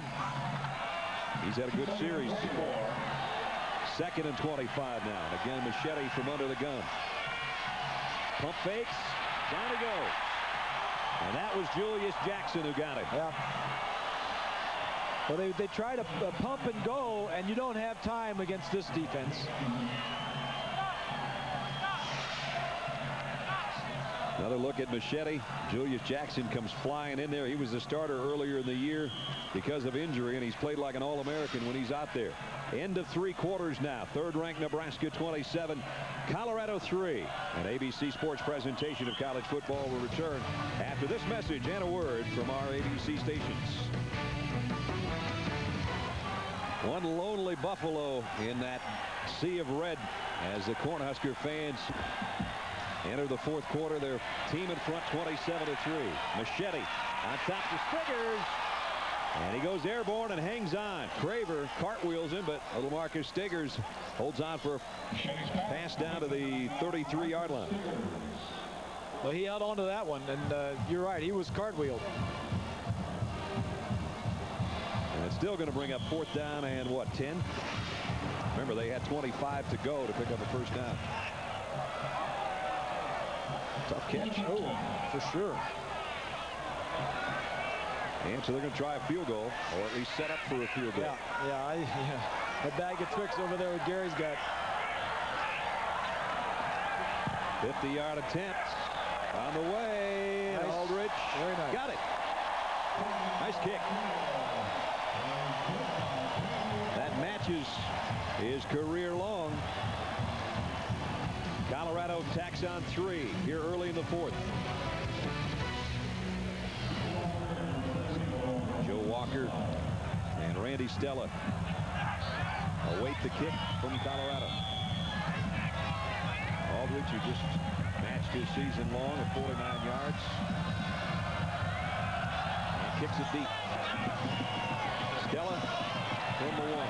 He's had a good series. Second and 25 now. And again, Moschetti from under the gun. Pump fakes. Down he goes. And that was Julius Jackson who got it. Yeah. Well, they try to pump and go, and you don't have time against this defense. Another look at Moschetti. Julius Jackson comes flying in there. He was the starter earlier in the year because of injury, and he's played like an All-American when he's out there. End of 3 quarters now. Third-ranked Nebraska 27, Colorado 3. An ABC Sports presentation of college football will return after this message and a word from our ABC stations. One lonely Buffalo in that sea of red as the Cornhusker fans enter the fourth quarter. Their team in front 27-3. Moschetti on top to Stiggers. And he goes airborne and hangs on. Craver cartwheels him, but little Marcus Stiggers holds on for a pass down to the 33-yard line. Well, he held on to that one, and you're right, he was cartwheeled. And it's still going to bring up fourth down and what, 10? Remember, they had 25 to go to pick up a first down. Tough catch. Oh, for sure. And so they're going to try a field goal, or at least set up for a field goal. Yeah. That bag of tricks over there with Gary's got. 50-yard attempt on the way. Nice. Aldridge Very nice. got it. Nice kick. That matches his career long. Colorado tacks on 3 here early in the 4th. Joe Walker and Randy Stella await the kick from Colorado. Aldridge, who just matched his season long at 49 yards. And kicks it deep. Stella from the 1.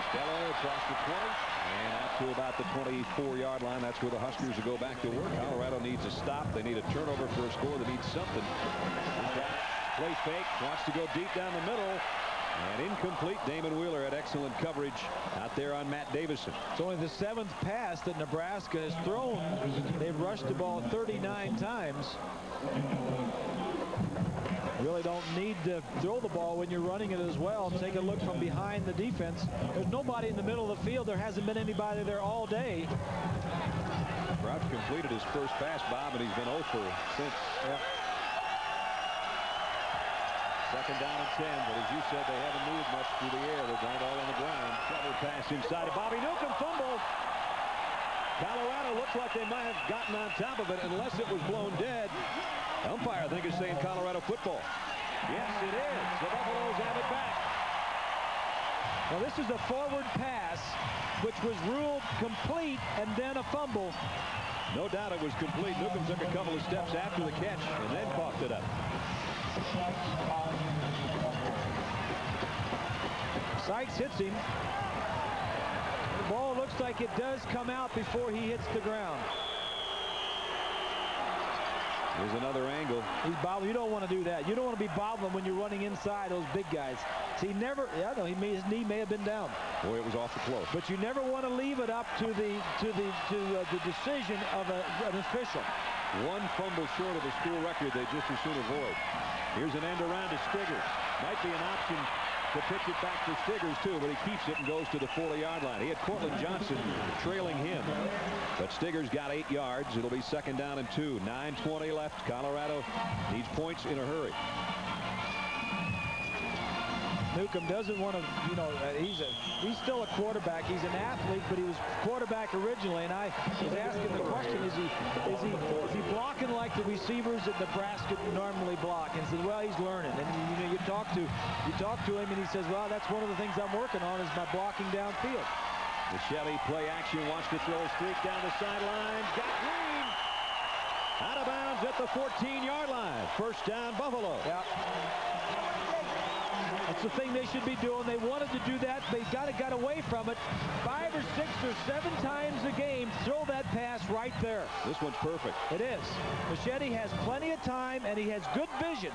Stella across the 20 and out to about the 24-yard line. That's where the Huskers will go back to work. Colorado needs a stop. They need a turnover for a score. They need something. Play fake. Wants to go deep down the middle. And incomplete. Damon Wheeler had excellent coverage out there on Matt Davison. It's only the 7th pass that Nebraska has thrown. They've rushed the ball 39 times. Really don't need to throw the ball when you're running it as well. Take a look from behind the defense. There's nobody in the middle of the field. There hasn't been anybody there all day. Crouch completed his first pass, Bob, and he's been 0 for since. Yeah. Second down and 10, but as you said, they haven't moved much through the air. They're going all on the ground. Cover pass inside. Bobby Newcomb fumble. Colorado looks like they might have gotten on top of it unless it was blown dead. Umpire, I think, is saying Colorado football. Yes, it is. The Buffaloes have it back. Well, this is a forward pass, which was ruled complete, and then a fumble. No doubt it was complete. Newcomb took a couple of steps after the catch and then coughed it up. Sykes hits him. The ball looks like it does come out before he hits the ground. Here's another angle. He's bobbling. You don't want to do that. You don't want to be bobbling when you're running inside those big guys. See, his knee may have been down. Boy, it was awful close. But you never want to leave it up to the decision of an official. One fumble short of the school record they just as soon avoid. Here's an end around to Stiggers. Might be an option to pitch it back to Stiggers too, but he keeps it and goes to the 40-yard line. He had Cortland Johnson trailing him, but Stiggers got 8 yards. It'll be second down and 2. 9:20 left. Colorado needs points in a hurry. Newcomb doesn't want to, he's still a quarterback. He's an athlete, but he was quarterback originally. And I was asking the question: is he blocking like the receivers that Nebraska normally block? And he said, well, he's learning. And you talk to him, and he says, well, that's one of the things I'm working on is my blocking downfield. Moschetti play action, wants to throw a streak down the sideline. Got Green out of bounds at the 14-yard line. First down, Buffalo. Yeah. That's the thing they should be doing. They wanted to do that. They got away from it. 5 or 6 or 7 times a game, throw that pass right there. This one's perfect. It is. Moschetti has plenty of time, and he has good vision.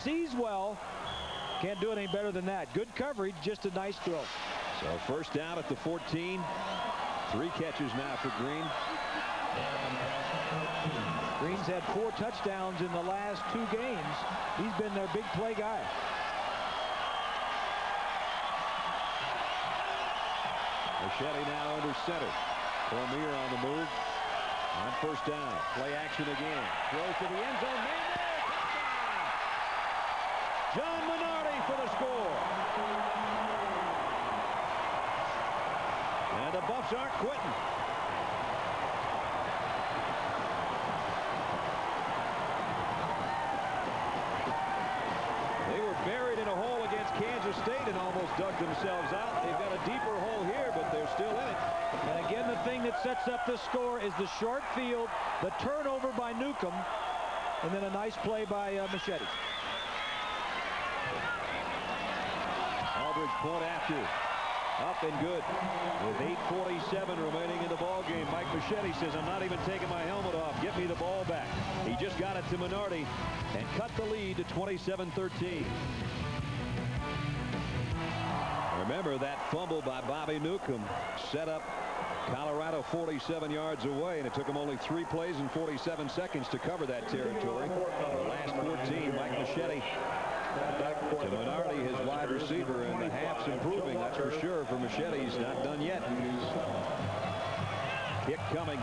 Sees well. Can't do it any better than that. Good coverage, just a nice throw. So first down at the 14. 3 catches now for Green. Green's had 4 touchdowns in the last 2 games. He's been their big play guy. Moschetti now under center. Cormier on the move. On first down. Play action again. Throws to the end zone. John Minardi for the score. And the Buffs aren't quitting. They were buried in a hole against Kansas State and almost dug themselves out. They've got a deeper hole here, but they're still in it. And again, the thing that sets up the score is the short field, the turnover by Newcomb, and then a nice play by Moschetti. Aldridge point after. Up and good. With 8:47 remaining in the ball game, Mike Moschetti says, I'm not even taking my helmet off. Get me the ball back. He just got it to Minardi and cut the lead to 27-13. Remember that fumble by Bobby Newcomb set up Colorado 47 yards away, and it took them only 3 plays and 47 seconds to cover that territory. The last 14, Mike Moschetti to Minardi, his wide receiver, and the half's improving, that's for sure, for Moschetti. He's not done yet. Kick coming,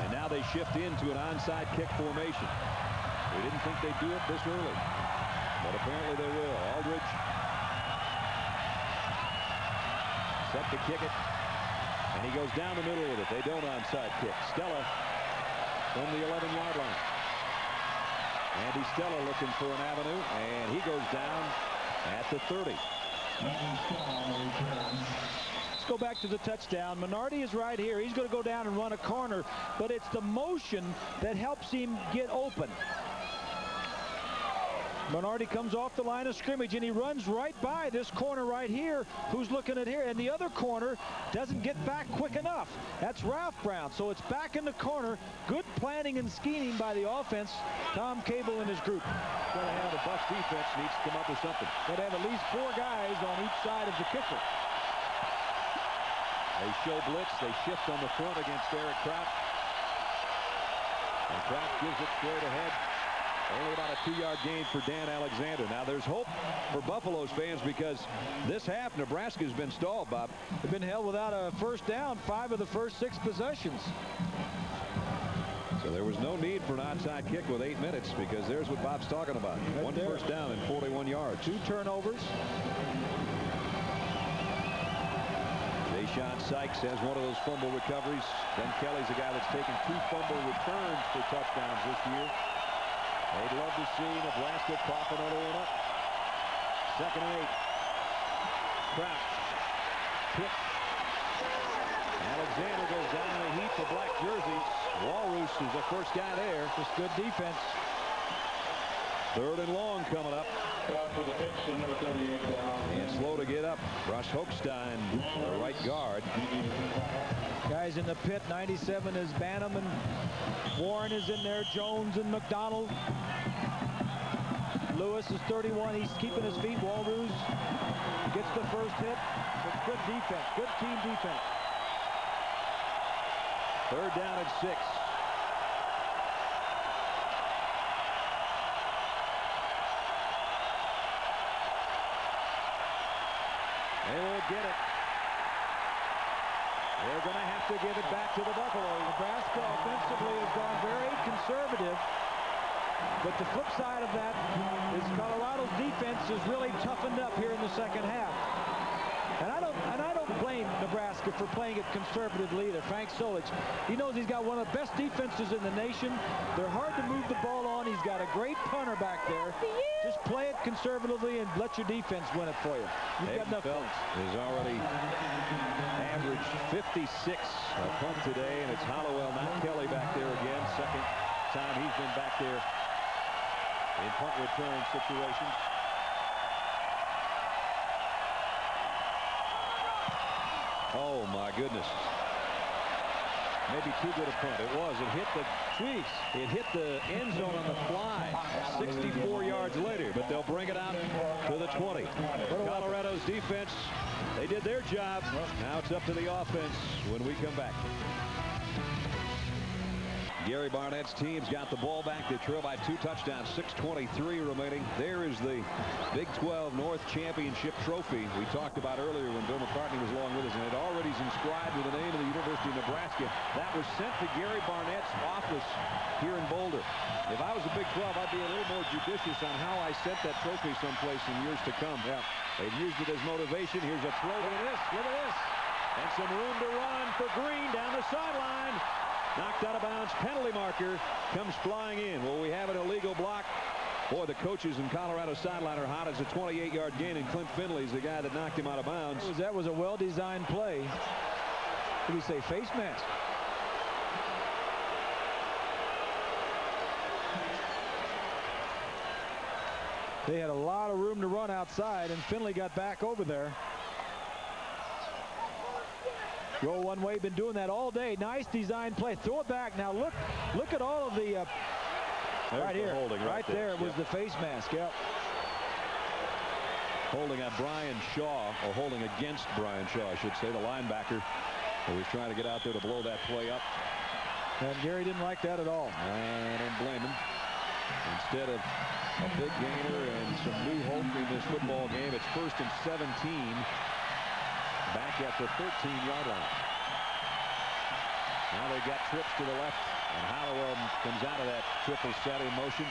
and now they shift into an onside kick formation. We didn't think they'd do it this early, but apparently they will. Aldridge set to kick it, and he goes down the middle with it. They don't onside kick. Stella from the 11-yard line. Andy Stella looking for an avenue, and he goes down at the 30. Let's go back to the touchdown. Minardi is right here. He's going to go down and run a corner, but it's the motion that helps him get open. Minardi comes off the line of scrimmage, and he runs right by this corner right here who's looking at here, and the other corner doesn't get back quick enough. That's Ralph Brown. So it's back in the corner. Good planning and scheming by the offense. Tom Cable and his group. Got to have a Bucs defense needs to come up with something. Got to have at least 4 guys on each side of the kicker. They show blitz. They shift on the front against Eric Kraut. And Kraut gives it straight ahead. Only about a 2-yard gain for Dan Alexander. Now there's hope for Buffalo's fans because this half Nebraska's been stalled, Bob. They've been held without a first down 5 of the first 6 possessions. So there was no need for an onside kick with 8 minutes because there's what Bob's talking about. Right 1 there. first down and 41 yards. 2 turnovers. Deshaun Sykes has one of those fumble recoveries. Ben Kelly's a guy that's taken 2 fumble returns for touchdowns this year. They'd love to see Nebraska pop another one up. 2nd and 8. Kraut. Pitch. Alexander goes down in a heap of black jerseys. Walrus is the first guy there. Just good defense. 3rd and long coming up. And slow to get up. Russ Hochstein, the right guard. Guys in the pit. 97 is Banham, and Warren is in there. Jones and McDonald. Lewis is 31. He's keeping his feet. Walrus gets the first hit. But good defense. Good team defense. 3rd down and 6. They won't get it. They're going to have to give it back to the Buffalo. Nebraska offensively has gone very conservative. But the flip side of that is Colorado's defense is really toughened up here in the second half. And I don't blame Nebraska for playing it conservatively either. Frank Solich, he knows he's got one of the best defenses in the nation. They're hard to move the ball on. He's got a great punter back there. Just play it conservatively and let your defense win it for you. You've got enough points. Has already averaged 56 a punt today, and it's Hollowell, not Kelly, back there again. 2nd time he's been back there in punt return situations. Oh my goodness. Maybe too good a punt. It was. It hit the It hit the end zone on the fly 64 yards later, but they'll bring it out to the 20. Colorado's defense, they did their job. Now it's up to the offense when we come back. Gary Barnett's team's got the ball back. They trail by 2 touchdowns, 6:23 remaining. There is the Big 12 North Championship trophy we talked about earlier when Bill McCartney was along with us, and it already is inscribed with the name of the University of Nebraska. That was sent to Gary Barnett's office here in Boulder. If I was a Big 12, I'd be a little more judicious on how I sent that trophy someplace in years to come. Yeah, they've used it as motivation. Here's a throw. Look at this. Look at this. And some room to run for Green down the sideline. Knocked out of bounds. Penalty marker comes flying in. Well, we have an illegal block. Boy, the coaches in Colorado sideline are hot as a 28-yard gain, and Clint Finley's the guy that knocked him out of bounds. That was a well-designed play. What did we say? Face mask. They had a lot of room to run outside, and Finley got back over there. Go one way, been doing that all day. Nice design play. Throw it back. Now look at all of the right here. Holding right there was the face mask. Yep. holding on Brian Shaw, or holding against Brian Shaw, I should say, the linebacker who was trying to get out there to blow that play up. And Gary didn't like that at all. I don't blame him. Instead of a big gainer and some new hope in this football game, it's 1st and 17 back at the 13-yard line. Now they got trips to the left, and Hollowell comes out of that triple set in motion.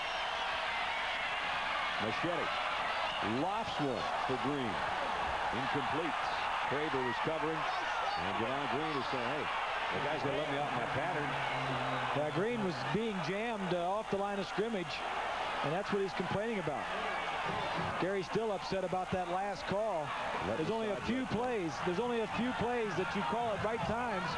Moschetti lofts one for Green. Incomplete. Craver was covering, and Javon Green is saying, hey, the guy's going to let me out my pattern. Yeah, Green was being jammed off the line of scrimmage, and that's what he's complaining about. Gary's still upset about that last call. There's only a few plays. There's only a few plays that you call at right times.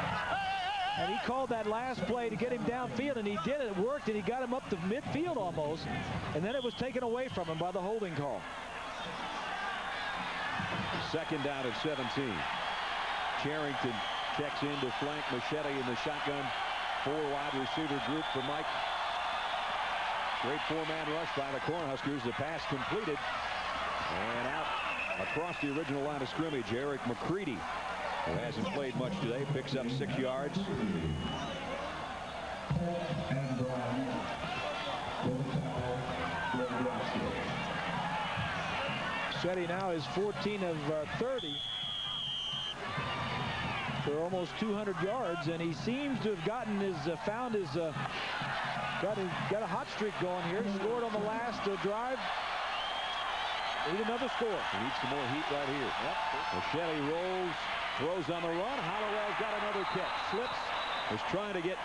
And he called that last play to get him downfield, and he did it. It worked, and he got him up to midfield almost. And then it was taken away from him by the holding call. 2nd down at 17. Charrington checks in to flank Moschetti in the shotgun. 4-wide receiver group for Mike. Great 4-man rush by the Cornhuskers. The pass completed. And out across the original line of scrimmage, Eric McCready, who hasn't played much today, picks up 6 yards. Moschetti now is 14 of 30 for almost 200 yards, and he seems to have gotten his got a hot streak going here. Scored on the last drive. Need another score. He needs some more heat right here. Yep. Moschetti rolls, throws on the run. Hollowell's got another catch. Slips. Was trying to get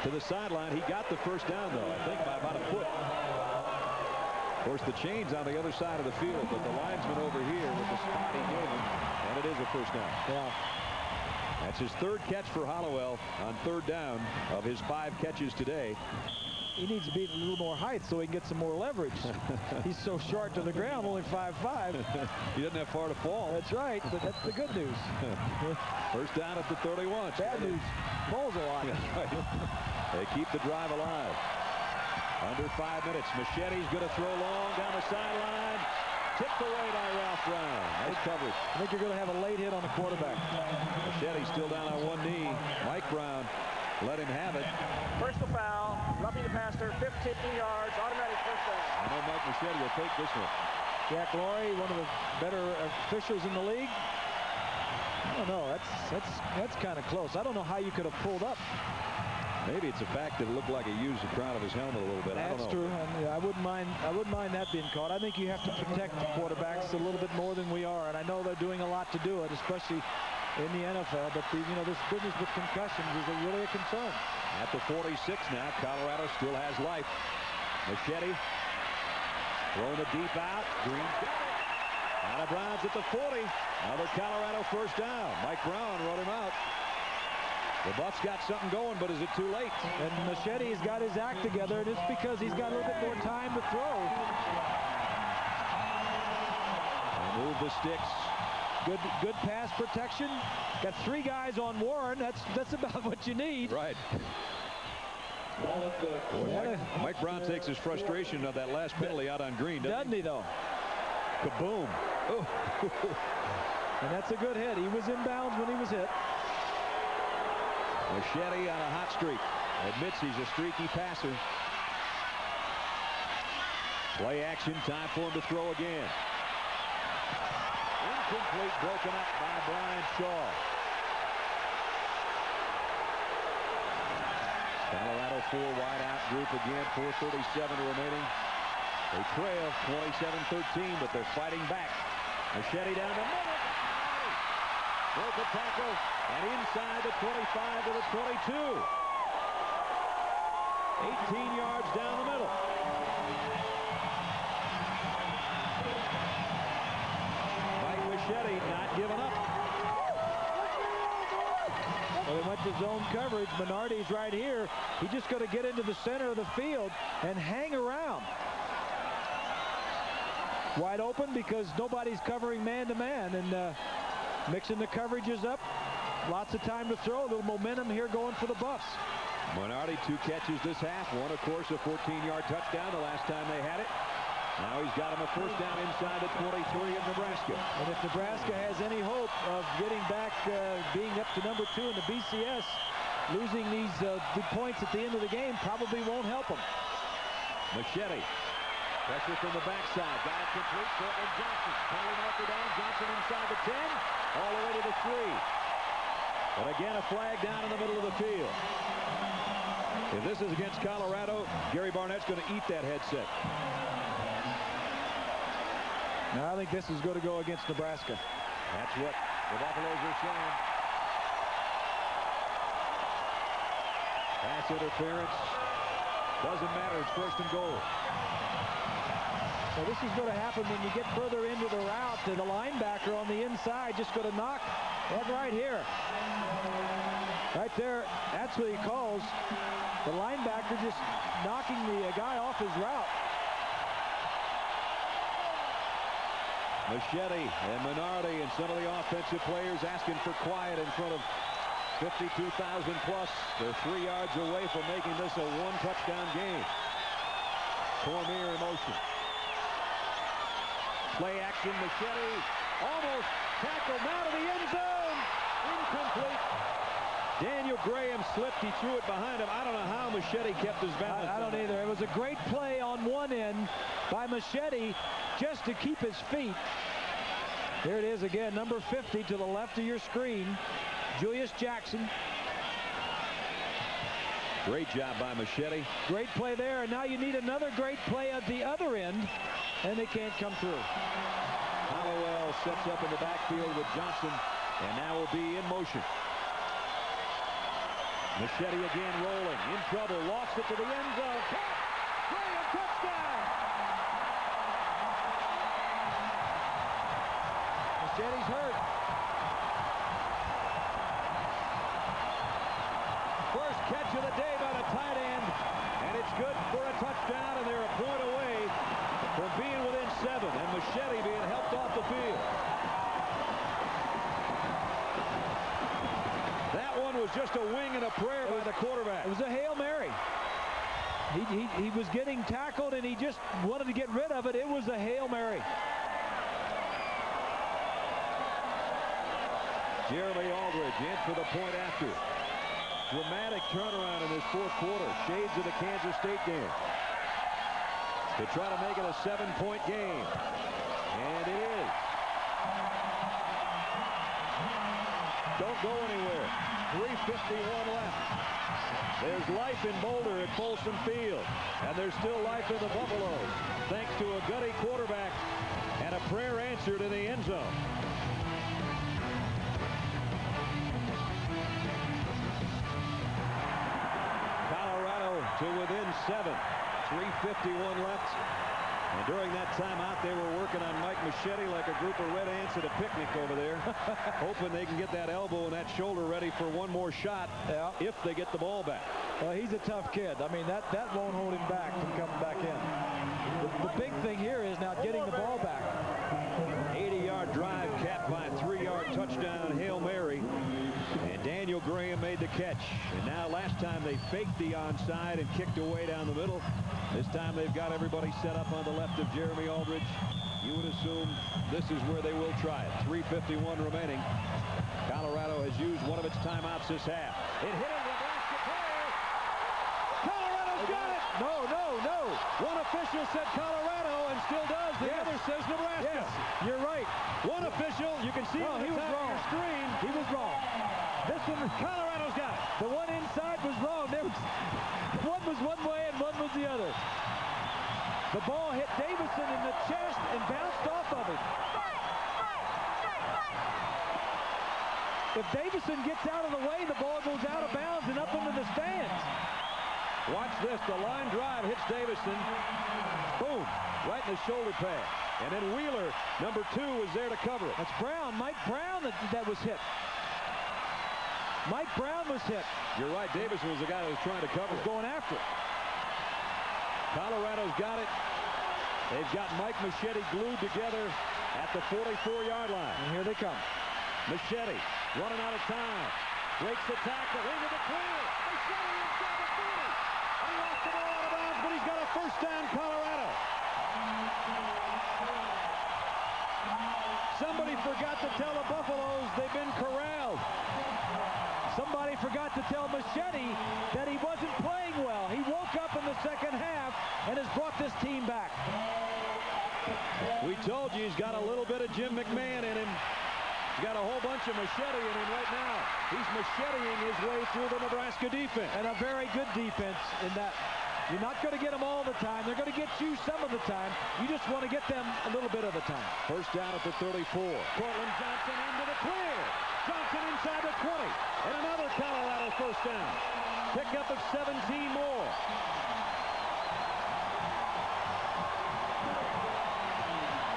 to the sideline. He got the first down, though, I think by about a foot. Of course, the chain's on the other side of the field, but the linesman over here with the spot he gave him, and it is a first down. Yeah. That's his 3rd catch for Hollowell on 3rd down of his 5 catches today. He needs to be a little more height so he can get some more leverage. He's so short to the ground, only 5'5". He doesn't have far to fall. That's right, but that's the good news. First down at the 31. Bad news. Falls a lot. They keep the drive alive. Under 5 minutes. Moschetti's going to throw long down the sideline. Tipped away by Ralph Brown. Nice coverage. I think you're going to have a late hit on the quarterback. Moschetti still down on one knee. Mike Brown let him have it. Personal foul, roughing the passer, 15 yards, automatic first down. I know Mike Moschetti will take this one. Jack Laurie, one of the better officials in the league. I don't know. That's kind of close. I don't know how you could have pulled up. Maybe it's a fact that it looked like he used the crown of his helmet a little bit. That's true. And, yeah, I wouldn't mind that being caught. I think you have to protect the quarterbacks a little bit more than we are, and I know they're doing a lot to do it, especially in the NFL. But this business with concussions is really a concern. At the 46 now, Colorado still has life. Moschetti throwing it deep out. Green got it. Out of bounds at the 40. Another Colorado first down. Mike Brown wrote him out. The Buffs got something going, but is it too late? And Moschetti's got his act together, and it's because he's got a little bit more time to throw. They move the sticks. Good pass protection. Got 3 guys on Warren. That's about what you need. Right. Mike Brown takes his frustration of that last penalty out on Green, doesn't he, though? Kaboom. Oh. And that's a good hit. He was inbounds when he was hit. Moschetti on a hot streak. Admits he's a streaky passer. Play action. Time for him to throw again. Incomplete, broken up by Brian Shaw. Colorado 4-wide out group again. 4:37 remaining. They trail 27-13, but they're fighting back. Moschetti down the middle. Broke the tackle, and inside the 25 to the 22. 18 yards down the middle. Mike Moschetti not giving up. Well, they went to zone coverage. Minardi's right here. He's just going to get into the center of the field and hang around. Wide open because nobody's covering man-to-man, and mixing the coverages up. Lots of time to throw. A little momentum here going for the Buffs. Minardi 2 catches this half. One, of course, a 14-yard touchdown the last time they had it. Now he's got him a first down inside the 23 of Nebraska. And if Nebraska has any hope of getting back, being up to number 2 in the BCS, losing these the points at the end of the game probably won't help them. Moschetti. Pressure from the backside. Got it complete. Cortland Johnson. Penalty marker down. Johnson inside the 10. All the way to the 3. But again, a flag down in the middle of the field. If this is against Colorado, Gary Barnett's going to eat that headset. Now I think this is going to go against Nebraska. That's what the Buffaloes are saying. Pass interference. Doesn't matter. It's first and goal. So this is going to happen when you get further into the route. The linebacker on the inside just going to knock that right here. Right there. That's what he calls the linebacker just knocking the guy off his route. Moschetti and Minardi and some of the offensive players asking for quiet in front of 52,000 plus. They're 3 yards away from making this a 1-touchdown game. Cormier in motion. Play action. Moschetti almost tackled out of the end zone. Incomplete. Daniel Graham slipped. He threw it behind him. I don't know how Moschetti kept his balance. I don't either. It was a great play on one end by Moschetti just to keep his feet. Here it is again, number 50 to the left of your screen, Julius Jackson. Great job by Moschetti. Great play there, and now you need another great play at the other end, and they can't come through. Hollowell sets up in the backfield with Johnson, and now will be in motion. Moschetti again rolling, in trouble, lost it to the end zone. Graham, touchdown! Moschetti's hurt. First catch of the day by the tight end, and it's good for a touchdown, and they're a point away from being within 7, and Moschetti being helped off the field. That one was just a wing and a prayer by the quarterback. It was a Hail Mary. He was getting tackled, and he just wanted to get rid of it. It was a Hail Mary. Jeremy Aldridge in for the point after. Dramatic turnaround in this 4th quarter. Shades of the Kansas State game. To try to make it a 7-point game. And it is. Don't go anywhere. 3:51 left. There's life in Boulder at Folsom Field. And there's still life in the Buffaloes. Thanks to a gutty quarterback and a prayer answered in the end zone. Colorado to within 7. 3:51 left. And during that timeout, they were working on Mike Moschetti like a group of red ants at a picnic over there, hoping they can get that elbow and that shoulder ready for one more shot if they get the ball back. Well, he's a tough kid. I mean, that won't hold him back from coming back in. The big thing here is now getting the ball back. 80-yard drive capped by a 3-yard touchdown Hail Mary. And Daniel Graham made the catch. And now last time they faked the onside and kicked away down the middle. This time they've got everybody set up on the left of Jeremy Aldridge. You would assume this is where they will try it. 3:51 remaining. Colorado has used one of its timeouts this half. It hit a Nebraska player. Colorado's got it. No. One official said Colorado and still does. The other says Nebraska. Yes, you're right. One official, you can see he was wrong. Screen. He was wrong. This one, Colorado's got it. The one inside was wrong. One was one way and one was the other. The ball hit Davison in the chest and bounced off of him. If Davison gets out of the way, the ball goes out of bounds and up into the stands. Watch this. The line drive hits Davison. Boom. Right in the shoulder pad. And then Wheeler, number 2, was there to cover it. That's Brown. Mike Brown that was hit. Mike Brown was hit. You're right. Davison was the guy that was trying to cover it. Going after it. Colorado's got it. They've got Mike Moschetti glued together at the 44-yard line. And here they come. Moschetti running out of time. Breaks the tackle into the clear. Moschetti inside the 40. He lost the ball out of bounds, but he's got a first down, Colorado. Somebody forgot to tell the Buffaloes they've been corralled. Somebody forgot to tell Moschetti that he wasn't playing well. He woke up in the second half and has brought this team back. We told you he's got a little bit of Jim McMahon in him. He's got a whole bunch of Moschetti in him right now. He's Moschettiing his way through the Nebraska defense. And a very good defense in that. You're not going to get them all the time. They're going to get you some of the time. You just want to get them a little bit of the time. First down at the 34. Cortland Johnson into the clear. Johnson inside the 20. And another Colorado first down. Pickup of 17 more.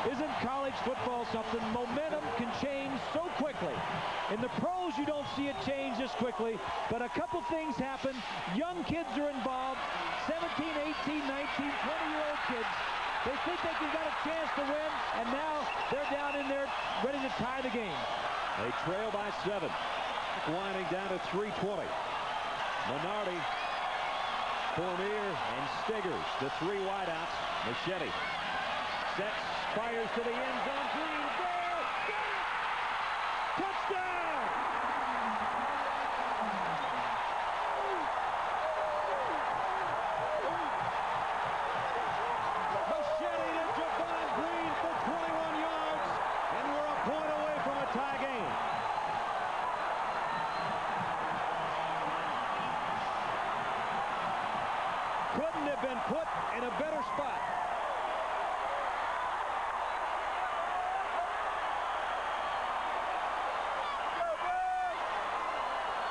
Isn't college football something? Momentum can change so quickly. In the pros, you don't see it change this quickly, but a couple things happen. Young kids are involved, 17, 18, 19, 20-year-old kids. They think they got a chance to win, and now they're down in there ready to tie the game. They trail by 7. Winding down to 3:20. Minardi, Fournier, and Stiggers, the 3 wideouts. Moschetti sets, fires to the end zone. Green, there! Touchdown! Moschetti to Javon Green for 21 yards, and we're a point away from a tie game. Couldn't have been put in a better spot.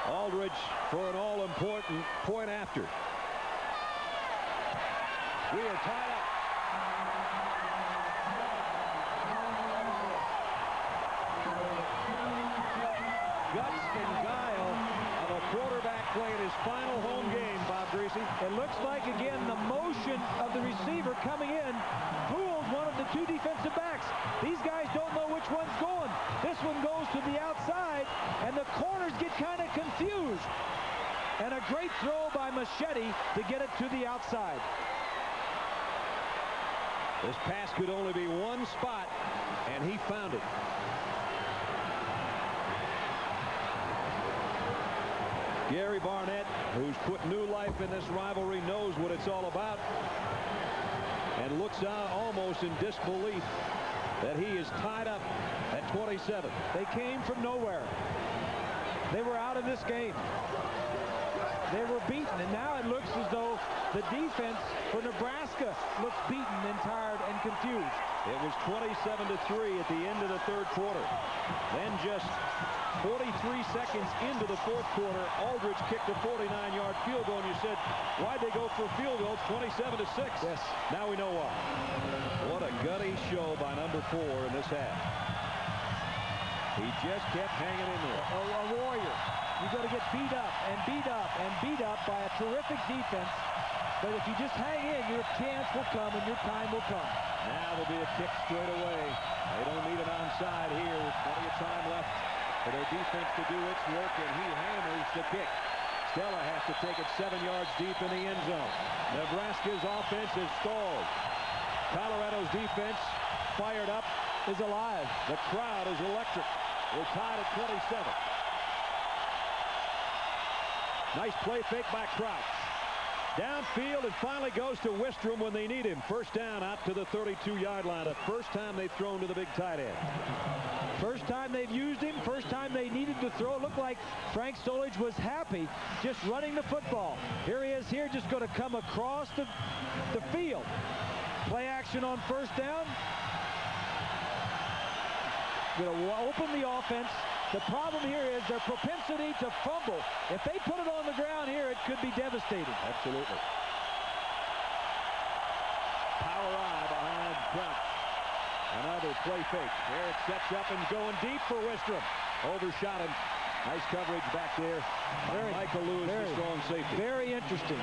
Aldridge for an all-important point after. We are tied up. Guts and guile of a quarterback playing his final home game, Bob Greasy. It looks like, again, the motion of the receiver coming in fooled one of the 2 defensive backs. These guys don't know which one's going. This one goes to the outside, and the corners get kind of confused. And a great throw by Moschetti to get it to the outside. This pass could only be one spot, and he found it. Gary Barnett, who's put new life in this rivalry, knows what it's all about and looks out almost in disbelief that he is tied up at 27. They came from nowhere. They were out of this game. They were beaten, and now it looks as though the defense for Nebraska looks beaten and tired and confused. It was 27-3 at the end of the third quarter. Then just 43 seconds into the fourth quarter, Aldridge kicked a 49-yard field goal, and you said, why'd they go for a field goal? 27-6. Yes. Now we know why. What a gutty show by number 4 in this half. He just kept hanging in there. A warrior. You've got to get beat up and beat up and beat up by a terrific defense. But if you just hang in, your chance will come and your time will come. Now there'll be a kick straight away. They don't need an onside here. There's plenty of time left for their defense to do its work, and he hammers the kick. Stella has to take it 7 yards deep in the end zone. Nebraska's offense is stalled. Colorado's defense fired up, is alive. The crowd is electric. We're tied at 27. Nice play fake by Crouch. Downfield, and finally goes to Wistrom when they need him. First down out to the 32-yard line. The first time they've thrown to the big tight end. First time they've used him. First time they needed to throw. It looked like Frank Solich was happy just running the football. Here he is here, just going to come across the field. Play action on first down. Going to open the offense. The problem here is their propensity to fumble. If they put it on the ground here, it could be devastating. Absolutely. Power eye behind Crouch. Another play fake. Eric sets up and going deep for Wistrom. Overshot him. Nice coverage back there. Michael Lewis, the strong safety. Very interesting.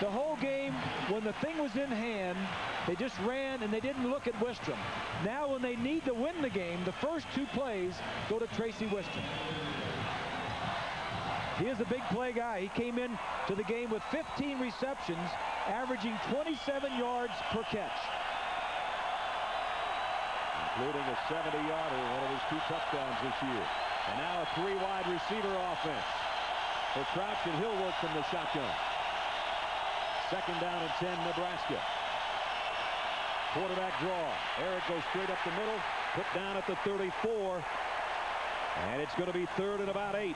The whole game, when the thing was in hand, they just ran and they didn't look at Wistrom. Now when they need to win the game, the first 2 plays go to Tracy Wistrom. He is a big play guy. He came in to the game with 15 receptions, averaging 27 yards per catch. including a 70-yarder, one of his 2 touchdowns this year. And now a 3-wide receiver offense for Crouch, and he'll work from the shotgun. 2nd down and 10, Nebraska. Quarterback draw. Eric goes straight up the middle, put down at the 34, and it's going to be 3rd and about 8.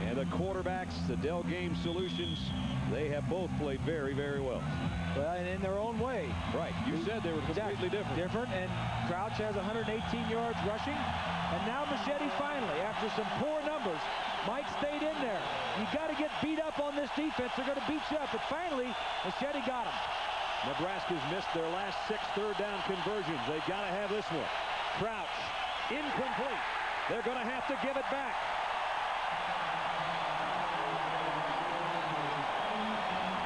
And the quarterbacks, the Dell Game Solutions, they have both played very, very well. Well, and in their own way. Right. You said they were completely different. And Crouch has 118 yards rushing. And now Moschetti finally, after some poor numbers, Mike stayed in there. You got to get beat up on this defense. They're going to beat you up. But finally, Moschetti got him. Nebraska's missed their last 6 third-down conversions. They've got to have this one. Crouch, incomplete. They're going to have to give it back.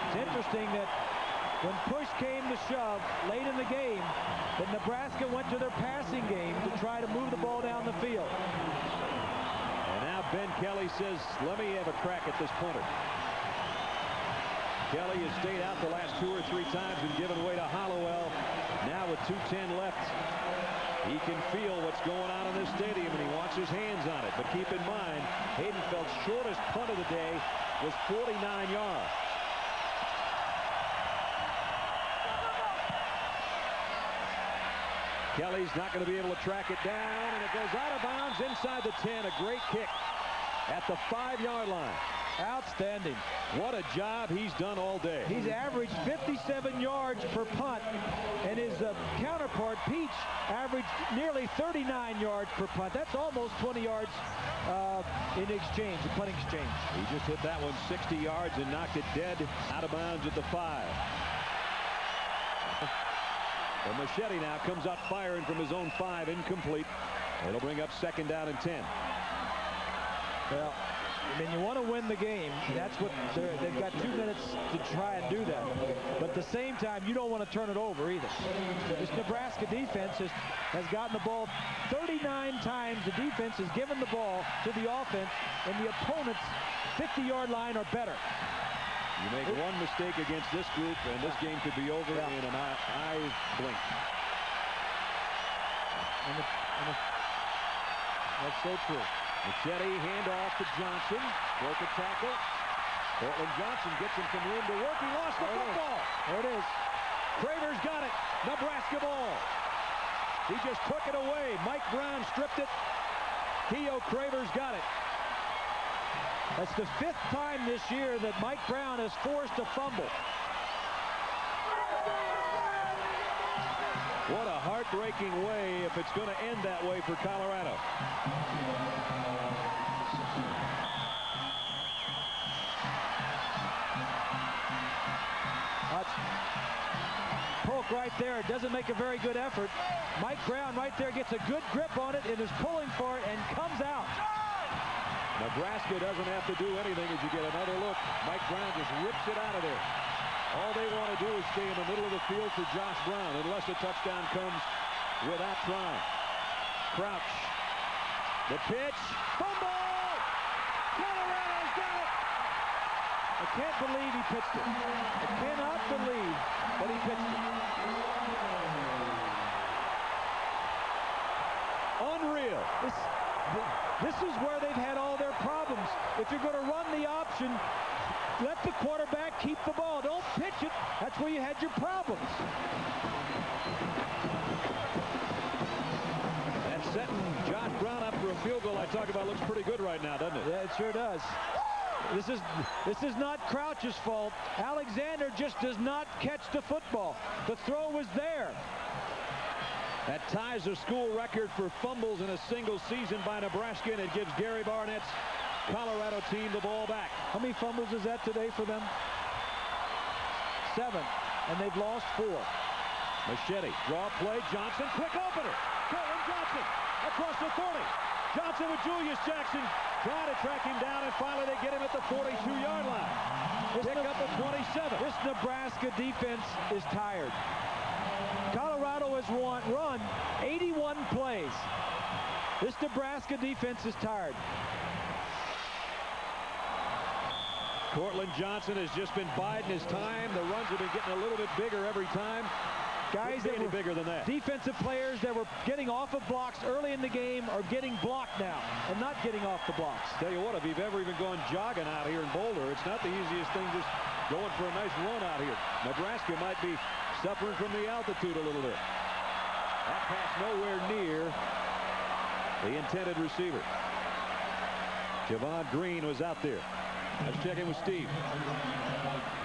It's interesting that when push came to shove late in the game, that Nebraska went to their passing game to try to move the ball down the field. And now Ben Kelly says, let me have a crack at this punter. Kelly has stayed out the last 2 or 3 times and given way to Hollowell. Now with 2:10 left, he can feel what's going on in this stadium, and he wants his hands on it. But keep in mind, Haydenfeld's shortest punt of the day was 49 yards. Kelly's not going to be able to track it down, and it goes out of bounds inside the 10. A great kick at the 5-yard line. Outstanding. What a job he's done all day. He's averaged 57 yards per punt, and his counterpart, Peach, averaged nearly 39 yards per punt. That's almost 20 yards in exchange, the punt exchange. He just hit that one 60 yards and knocked it dead out of bounds at the 5. And Moschetti now comes out firing from his own 5, incomplete. It'll bring up 2nd down and 10. Well, I mean, you want to win the game. That's what they've got 2 minutes to try and do that. But at the same time, you don't want to turn it over either. This Nebraska defense has gotten the ball 39 times. The defense has given the ball to the offense, and the opponent's 50-yard line or better. You make one mistake against this group, and this game could be over in an eye blink. That's so true. Moschetti, handoff to Johnson. Broke a tackle. Cortland Johnson gets him some room to work. He lost the football. There it is. Craver's got it. Nebraska ball. He just took it away. Mike Brown stripped it. Theo Craver's got it. That's the 5th time this year that Mike Brown has forced a fumble. What a heartbreaking way if it's going to end that way for Colorado. Polk right there doesn't make a very good effort. Mike Brown right there gets a good grip on it and is pulling for it and comes out. Nebraska doesn't have to do anything as you get another look. Mike Brown just rips it out of there. All they want to do is stay in the middle of the field for Josh Brown, unless a touchdown comes without trying. Crouch. The pitch. Fumble! Colorado's got it! I can't believe he pitched it. I cannot believe that he pitched it. Unreal. This is where they've had all their problems. If you're going to run the option, let the quarterback keep the ball. Don't pitch it. That's where you had your problems. That's setting Josh Brown up for a field goal I talk about looks pretty good right now, doesn't it? Yeah, it sure does. This is not Crouch's fault. Alexander just does not catch the football. The throw was there. That ties the school record for fumbles in a single season by Nebraska, and it gives Gary Barnett's Colorado team the ball back. How many fumbles is that today for them? 7, and they've lost 4. Moschetti, draw play, Johnson, quick opener. Cortland Johnson across the 30. Johnson with Julius Jackson trying to track him down, and finally they get him at the 42-yard line. Pick up at 27. This Nebraska defense is tired. Colorado has run 81 plays. This Nebraska defense is tired. Cortland Johnson has just been biding his time. The runs have been getting a little bit bigger every time. Guys that were bigger than that. Defensive players that were getting off of blocks early in the game are getting blocked now and not getting off the blocks. Tell you what, if you've ever even gone jogging out here in Boulder, it's not the easiest thing just going for a nice run out here. Nebraska might be suffering from the altitude a little bit. That pass nowhere near the intended receiver. Javon Green was out there. Let's check in with Steve.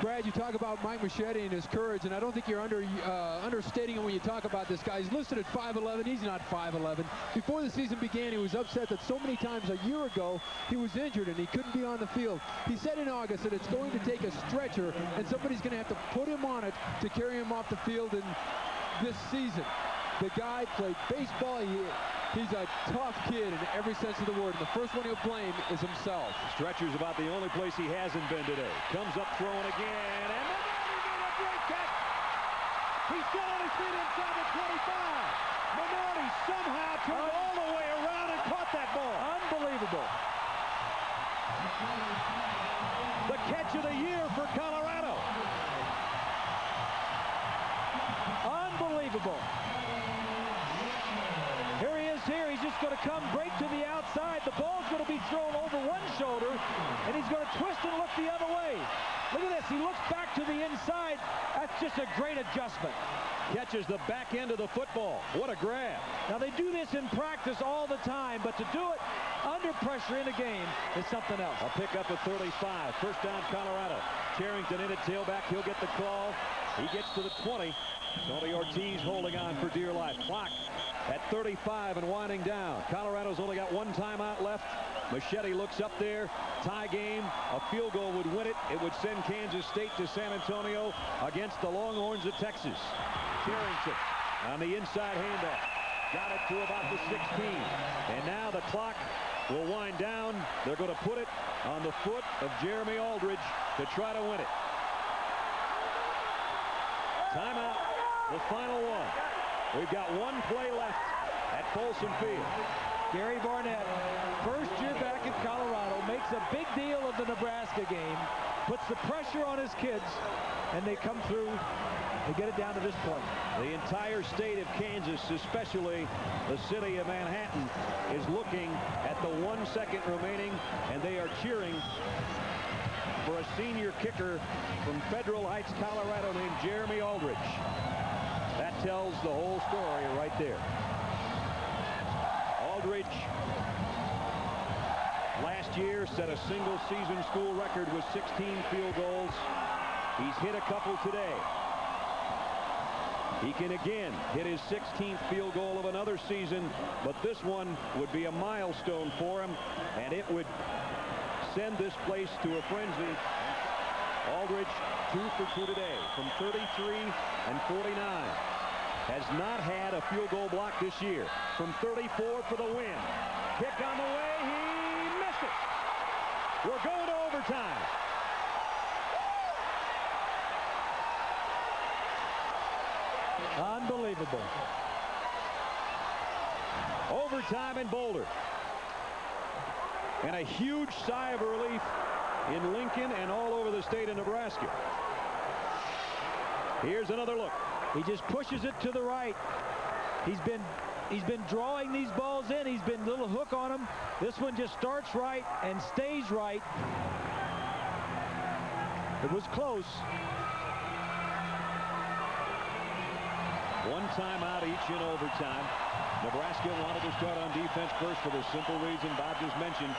Brad, you talk about Mike Moschetti and his courage, and I don't think you're understating it when you talk about this guy. He's listed at 5'11". He's not 5'11". Before the season began, he was upset that so many times a year ago he was injured and he couldn't be on the field. He said in August that it's going to take a stretcher and somebody's going to have to put him on it to carry him off the field in this season. The guy played baseball. He's a tough kid in every sense of the word. And the first one he'll blame is himself. Stretcher's about the only place he hasn't been today. Comes up throwing again. And Minardi made a great catch. He's still on his feet inside the 25. Minardi somehow turned all the way around and caught that ball. Unbelievable. The catch of the year for Colorado. Unbelievable. Here he is here. He's just going to come break to the outside. The ball's going to be thrown over one shoulder, and he's going to twist and look the other way. Look at this. He looks back to the inside. That's just a great adjustment. Catches the back end of the football. What a grab. Now, they do this in practice all the time, but to do it under pressure in a game is something else. A pickup of 35. First down, Colorado. Charrington in at tailback. He'll get the call. He gets to the 20. Tony Ortiz holding on for dear life. Clock at 35 and winding down. Colorado's only got one timeout left. Moschetti looks up there. Tie game. A field goal would win it. It would send Kansas State to San Antonio against the Longhorns of Texas. Charrington on the inside handoff. Got it to about the 16. And now the clock will wind down. They're going to put it on the foot of Jeremy Aldridge to try to win it. Timeout. The final one. We've got one play left at Folsom Field. Gary Barnett, first year back in Colorado, makes a big deal of the Nebraska game, puts the pressure on his kids, and they come through. They get it down to this point. The entire state of Kansas, especially the city of Manhattan, is looking at the 1 second remaining, and they are cheering for a senior kicker from Federal Heights, Colorado, named Jeremy Aldridge. That tells the whole story right there. Aldridge last year set a single season school record with 16 field goals. He's hit a couple today. He can again hit his 16th field goal of another season, but this one would be a milestone for him, and it would send this place to a frenzy. Aldridge 2 for 2 today from 33 and 49. Has not had a field goal block this year. From 34 for the win. Kick on the way. He missed it. We're going to overtime. Unbelievable. Overtime in Boulder. And a huge sigh of relief in Lincoln and all over the state of Nebraska. Here's another look. He just pushes it to the right. He's been drawing these balls in. He's been a little hook on them. This one just starts right and stays right. It was close. One timeout each in overtime. Nebraska wanted to start on defense first for the simple reason Bob just mentioned.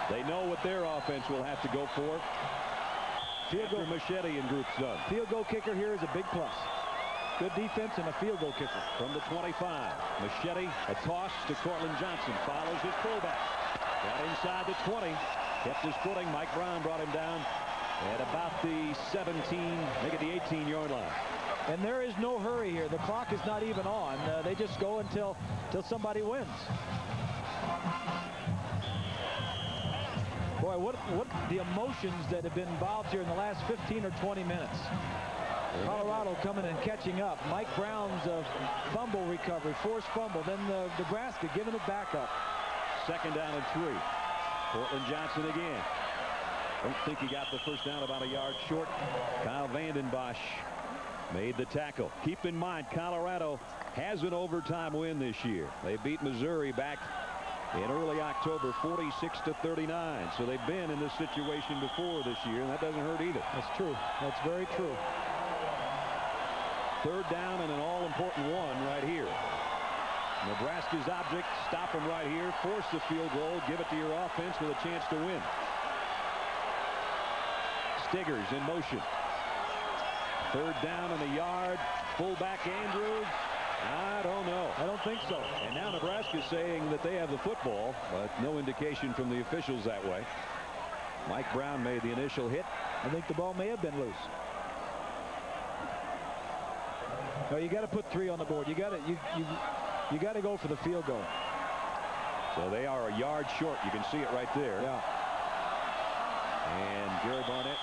They know what their offense will have to go for. Field goal. Moschetti and group's done. Field goal kicker here is a big plus. Good defense and a field goal kicker. From the 25, Moschetti, a toss to Cortland Johnson. Follows his fullback. Got inside the 20. Kept his footing. Mike Brown brought him down at about the 17, make it the 18-yard line. And there is no hurry here. The clock is not even on. They just go until somebody wins. Boy, what the emotions that have been involved here in the last 15 or 20 minutes. Colorado coming and catching up. Mike Brown's fumble recovery, forced fumble. Then Nebraska giving it back up. Second down and 3. Cortland Johnson again. Don't think he got the first down, about a yard short. Kyle Vandenbosch made the tackle. Keep in mind, Colorado has an overtime win this year. They beat Missouri back in early October 46-39. So they've been in this situation before this year, and that doesn't hurt either. That's true. That's very true. Third down and an all-important one right here. Nebraska's object, stop them right here, force the field goal, give it to your offense with a chance to win. Stiggers in motion. Third down and a yard. Fullback Andrews. I don't know. I don't think so. And now Nebraska's saying that they have the football, but no indication from the officials that way. Mike Brown made the initial hit. I think the ball may have been loose. No, you got to put 3 on the board. You got to go for the field goal. So they are a yard short. You can see it right there. Yeah. And Gary Barnett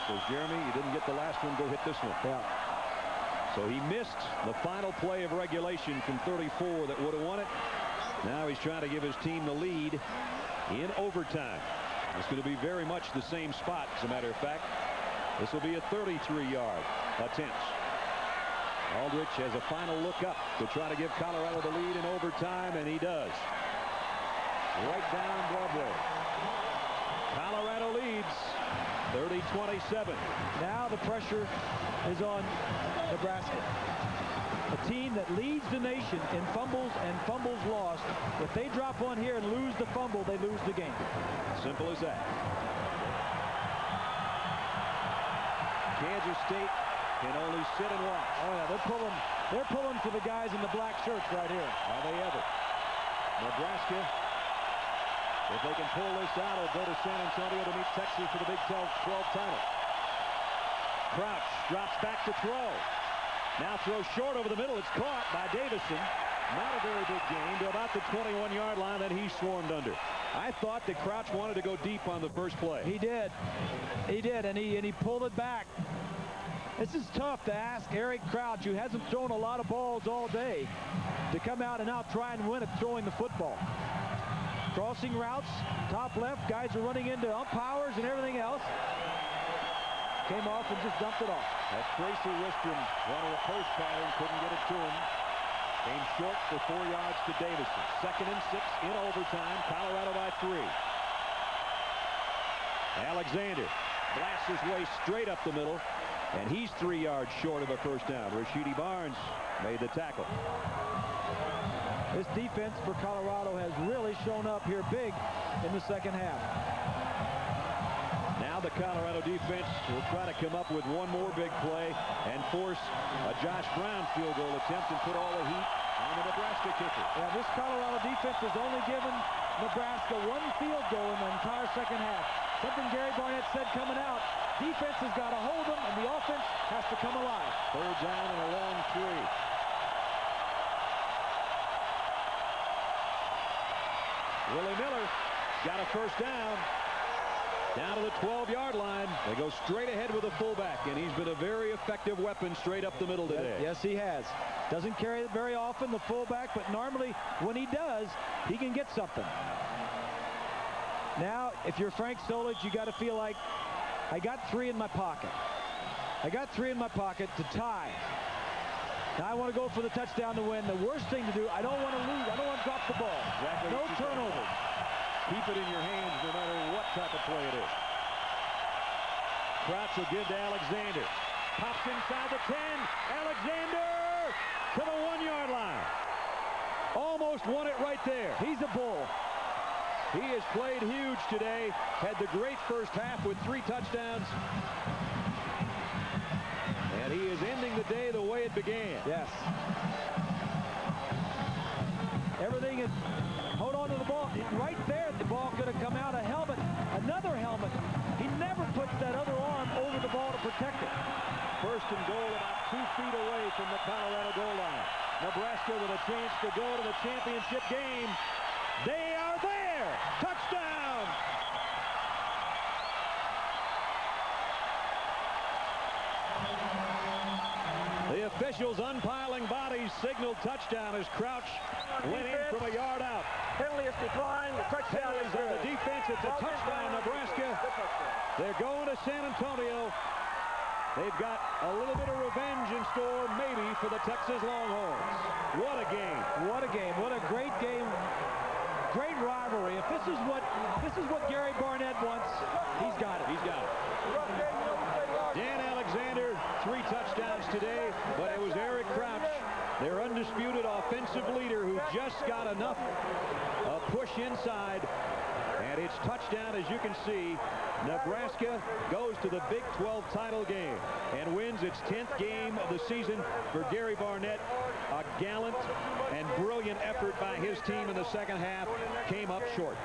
says, Jeremy, you didn't get the last one. Go hit this one. Yeah. So he missed the final play of regulation from 34 that would have won it. Now he's trying to give his team the lead in overtime. It's going to be very much the same spot, as a matter of fact. This will be a 33-yard attempt. Aldrich has a final look up to try to give Colorado the lead in overtime, and he does. Right down Broadway. Colorado leads 30-27. Now the pressure is on Nebraska. A team that leads the nation in fumbles and fumbles lost. If they drop one here and lose the fumble, they lose the game. Simple as that. Kansas State can only sit and watch. Oh yeah, they're pulling for the guys in the black shirts right here. Are they ever? Nebraska, if they can pull this out, will go to San Antonio to meet Texas for the Big 12 title. Crouch drops back to throw. Now throws short over the middle. It's caught by Davison. Not a very big gain to about the 21-yard line that he swarmed under. I thought that Crouch wanted to go deep on the first play. He did. He did, and he pulled it back. This is tough to ask Eric Crouch, who hasn't thrown a lot of balls all day, to come out and now try and win at throwing the football. Crossing routes, top left, guys are running into umpires and everything else. Came off and just dumped it off. That Tracy Wistrom wanted a post pattern, couldn't get it to him. Came short for 4 yards to Davison. 2nd and 6 in overtime. Colorado by 3. Alexander blasts his way straight up the middle, and he's 3 yards short of a first down. Rashidi Barnes made the tackle. This defense for Colorado has really shown up here big in the second half. Now the Colorado defense will try to come up with one more big play and force a Josh Brown field goal attempt and put all the heat on the Nebraska kicker. Yeah, this Colorado defense has only given Nebraska 1 field goal in the entire second half. Something Gary Barnett said coming out. Defense has got to hold them, and the offense has to come alive. 3rd down and a long 3. Willie Miller got a first down. Down to the 12-yard line. They go straight ahead with a fullback, and he's been a very effective weapon straight up the middle today. Yes, he has. Doesn't carry it very often, the fullback, but normally when he does, he can get something. Now, if you're Frank Solich, you got to feel like, I got 3 in my pocket. I got 3 in my pocket to tie. Now I want to go for the touchdown to win. The worst thing to do, I don't want to lose. I don't want to drop the ball. Exactly. No turnovers. Keep it in your hands no matter what type of play it is. Crouch will give to Alexander. Pops inside the 10. Alexander to the 1-yard line. Almost won it right there. He's a bull. He has played huge today. Had the great first half with 3 touchdowns. And he is ending the day the way it began. Yes. Everything is, hold on to the ball. Right there, the ball could have come out. A helmet, another helmet. He never puts that other arm over the ball to protect it. 1st and goal about 2 feet away from the Colorado goal line. Nebraska with a chance to go to the championship game. They are there. Touchdown. The officials unpiling bodies signaled touchdown as Crouch went in from a yard out. Penalty is declined. The touchdown is on good. the defense. It's a touchdown, Nebraska. They're going to San Antonio They've got a little bit of revenge in store, maybe, for the Texas Longhorns. What a game. What a game. What a great game. Great rivalry. If this is what Gary Barnett wants, he's got it. He's got it. Dan Alexander, 3 touchdowns today, but it was Eric Crouch, their undisputed offensive leader, who just got enough push inside. And it's touchdown, as you can see. Nebraska goes to the Big 12 title game and wins its 10th game of the season for Gary Barnett. A gallant and brilliant effort by his team in the second half came up short.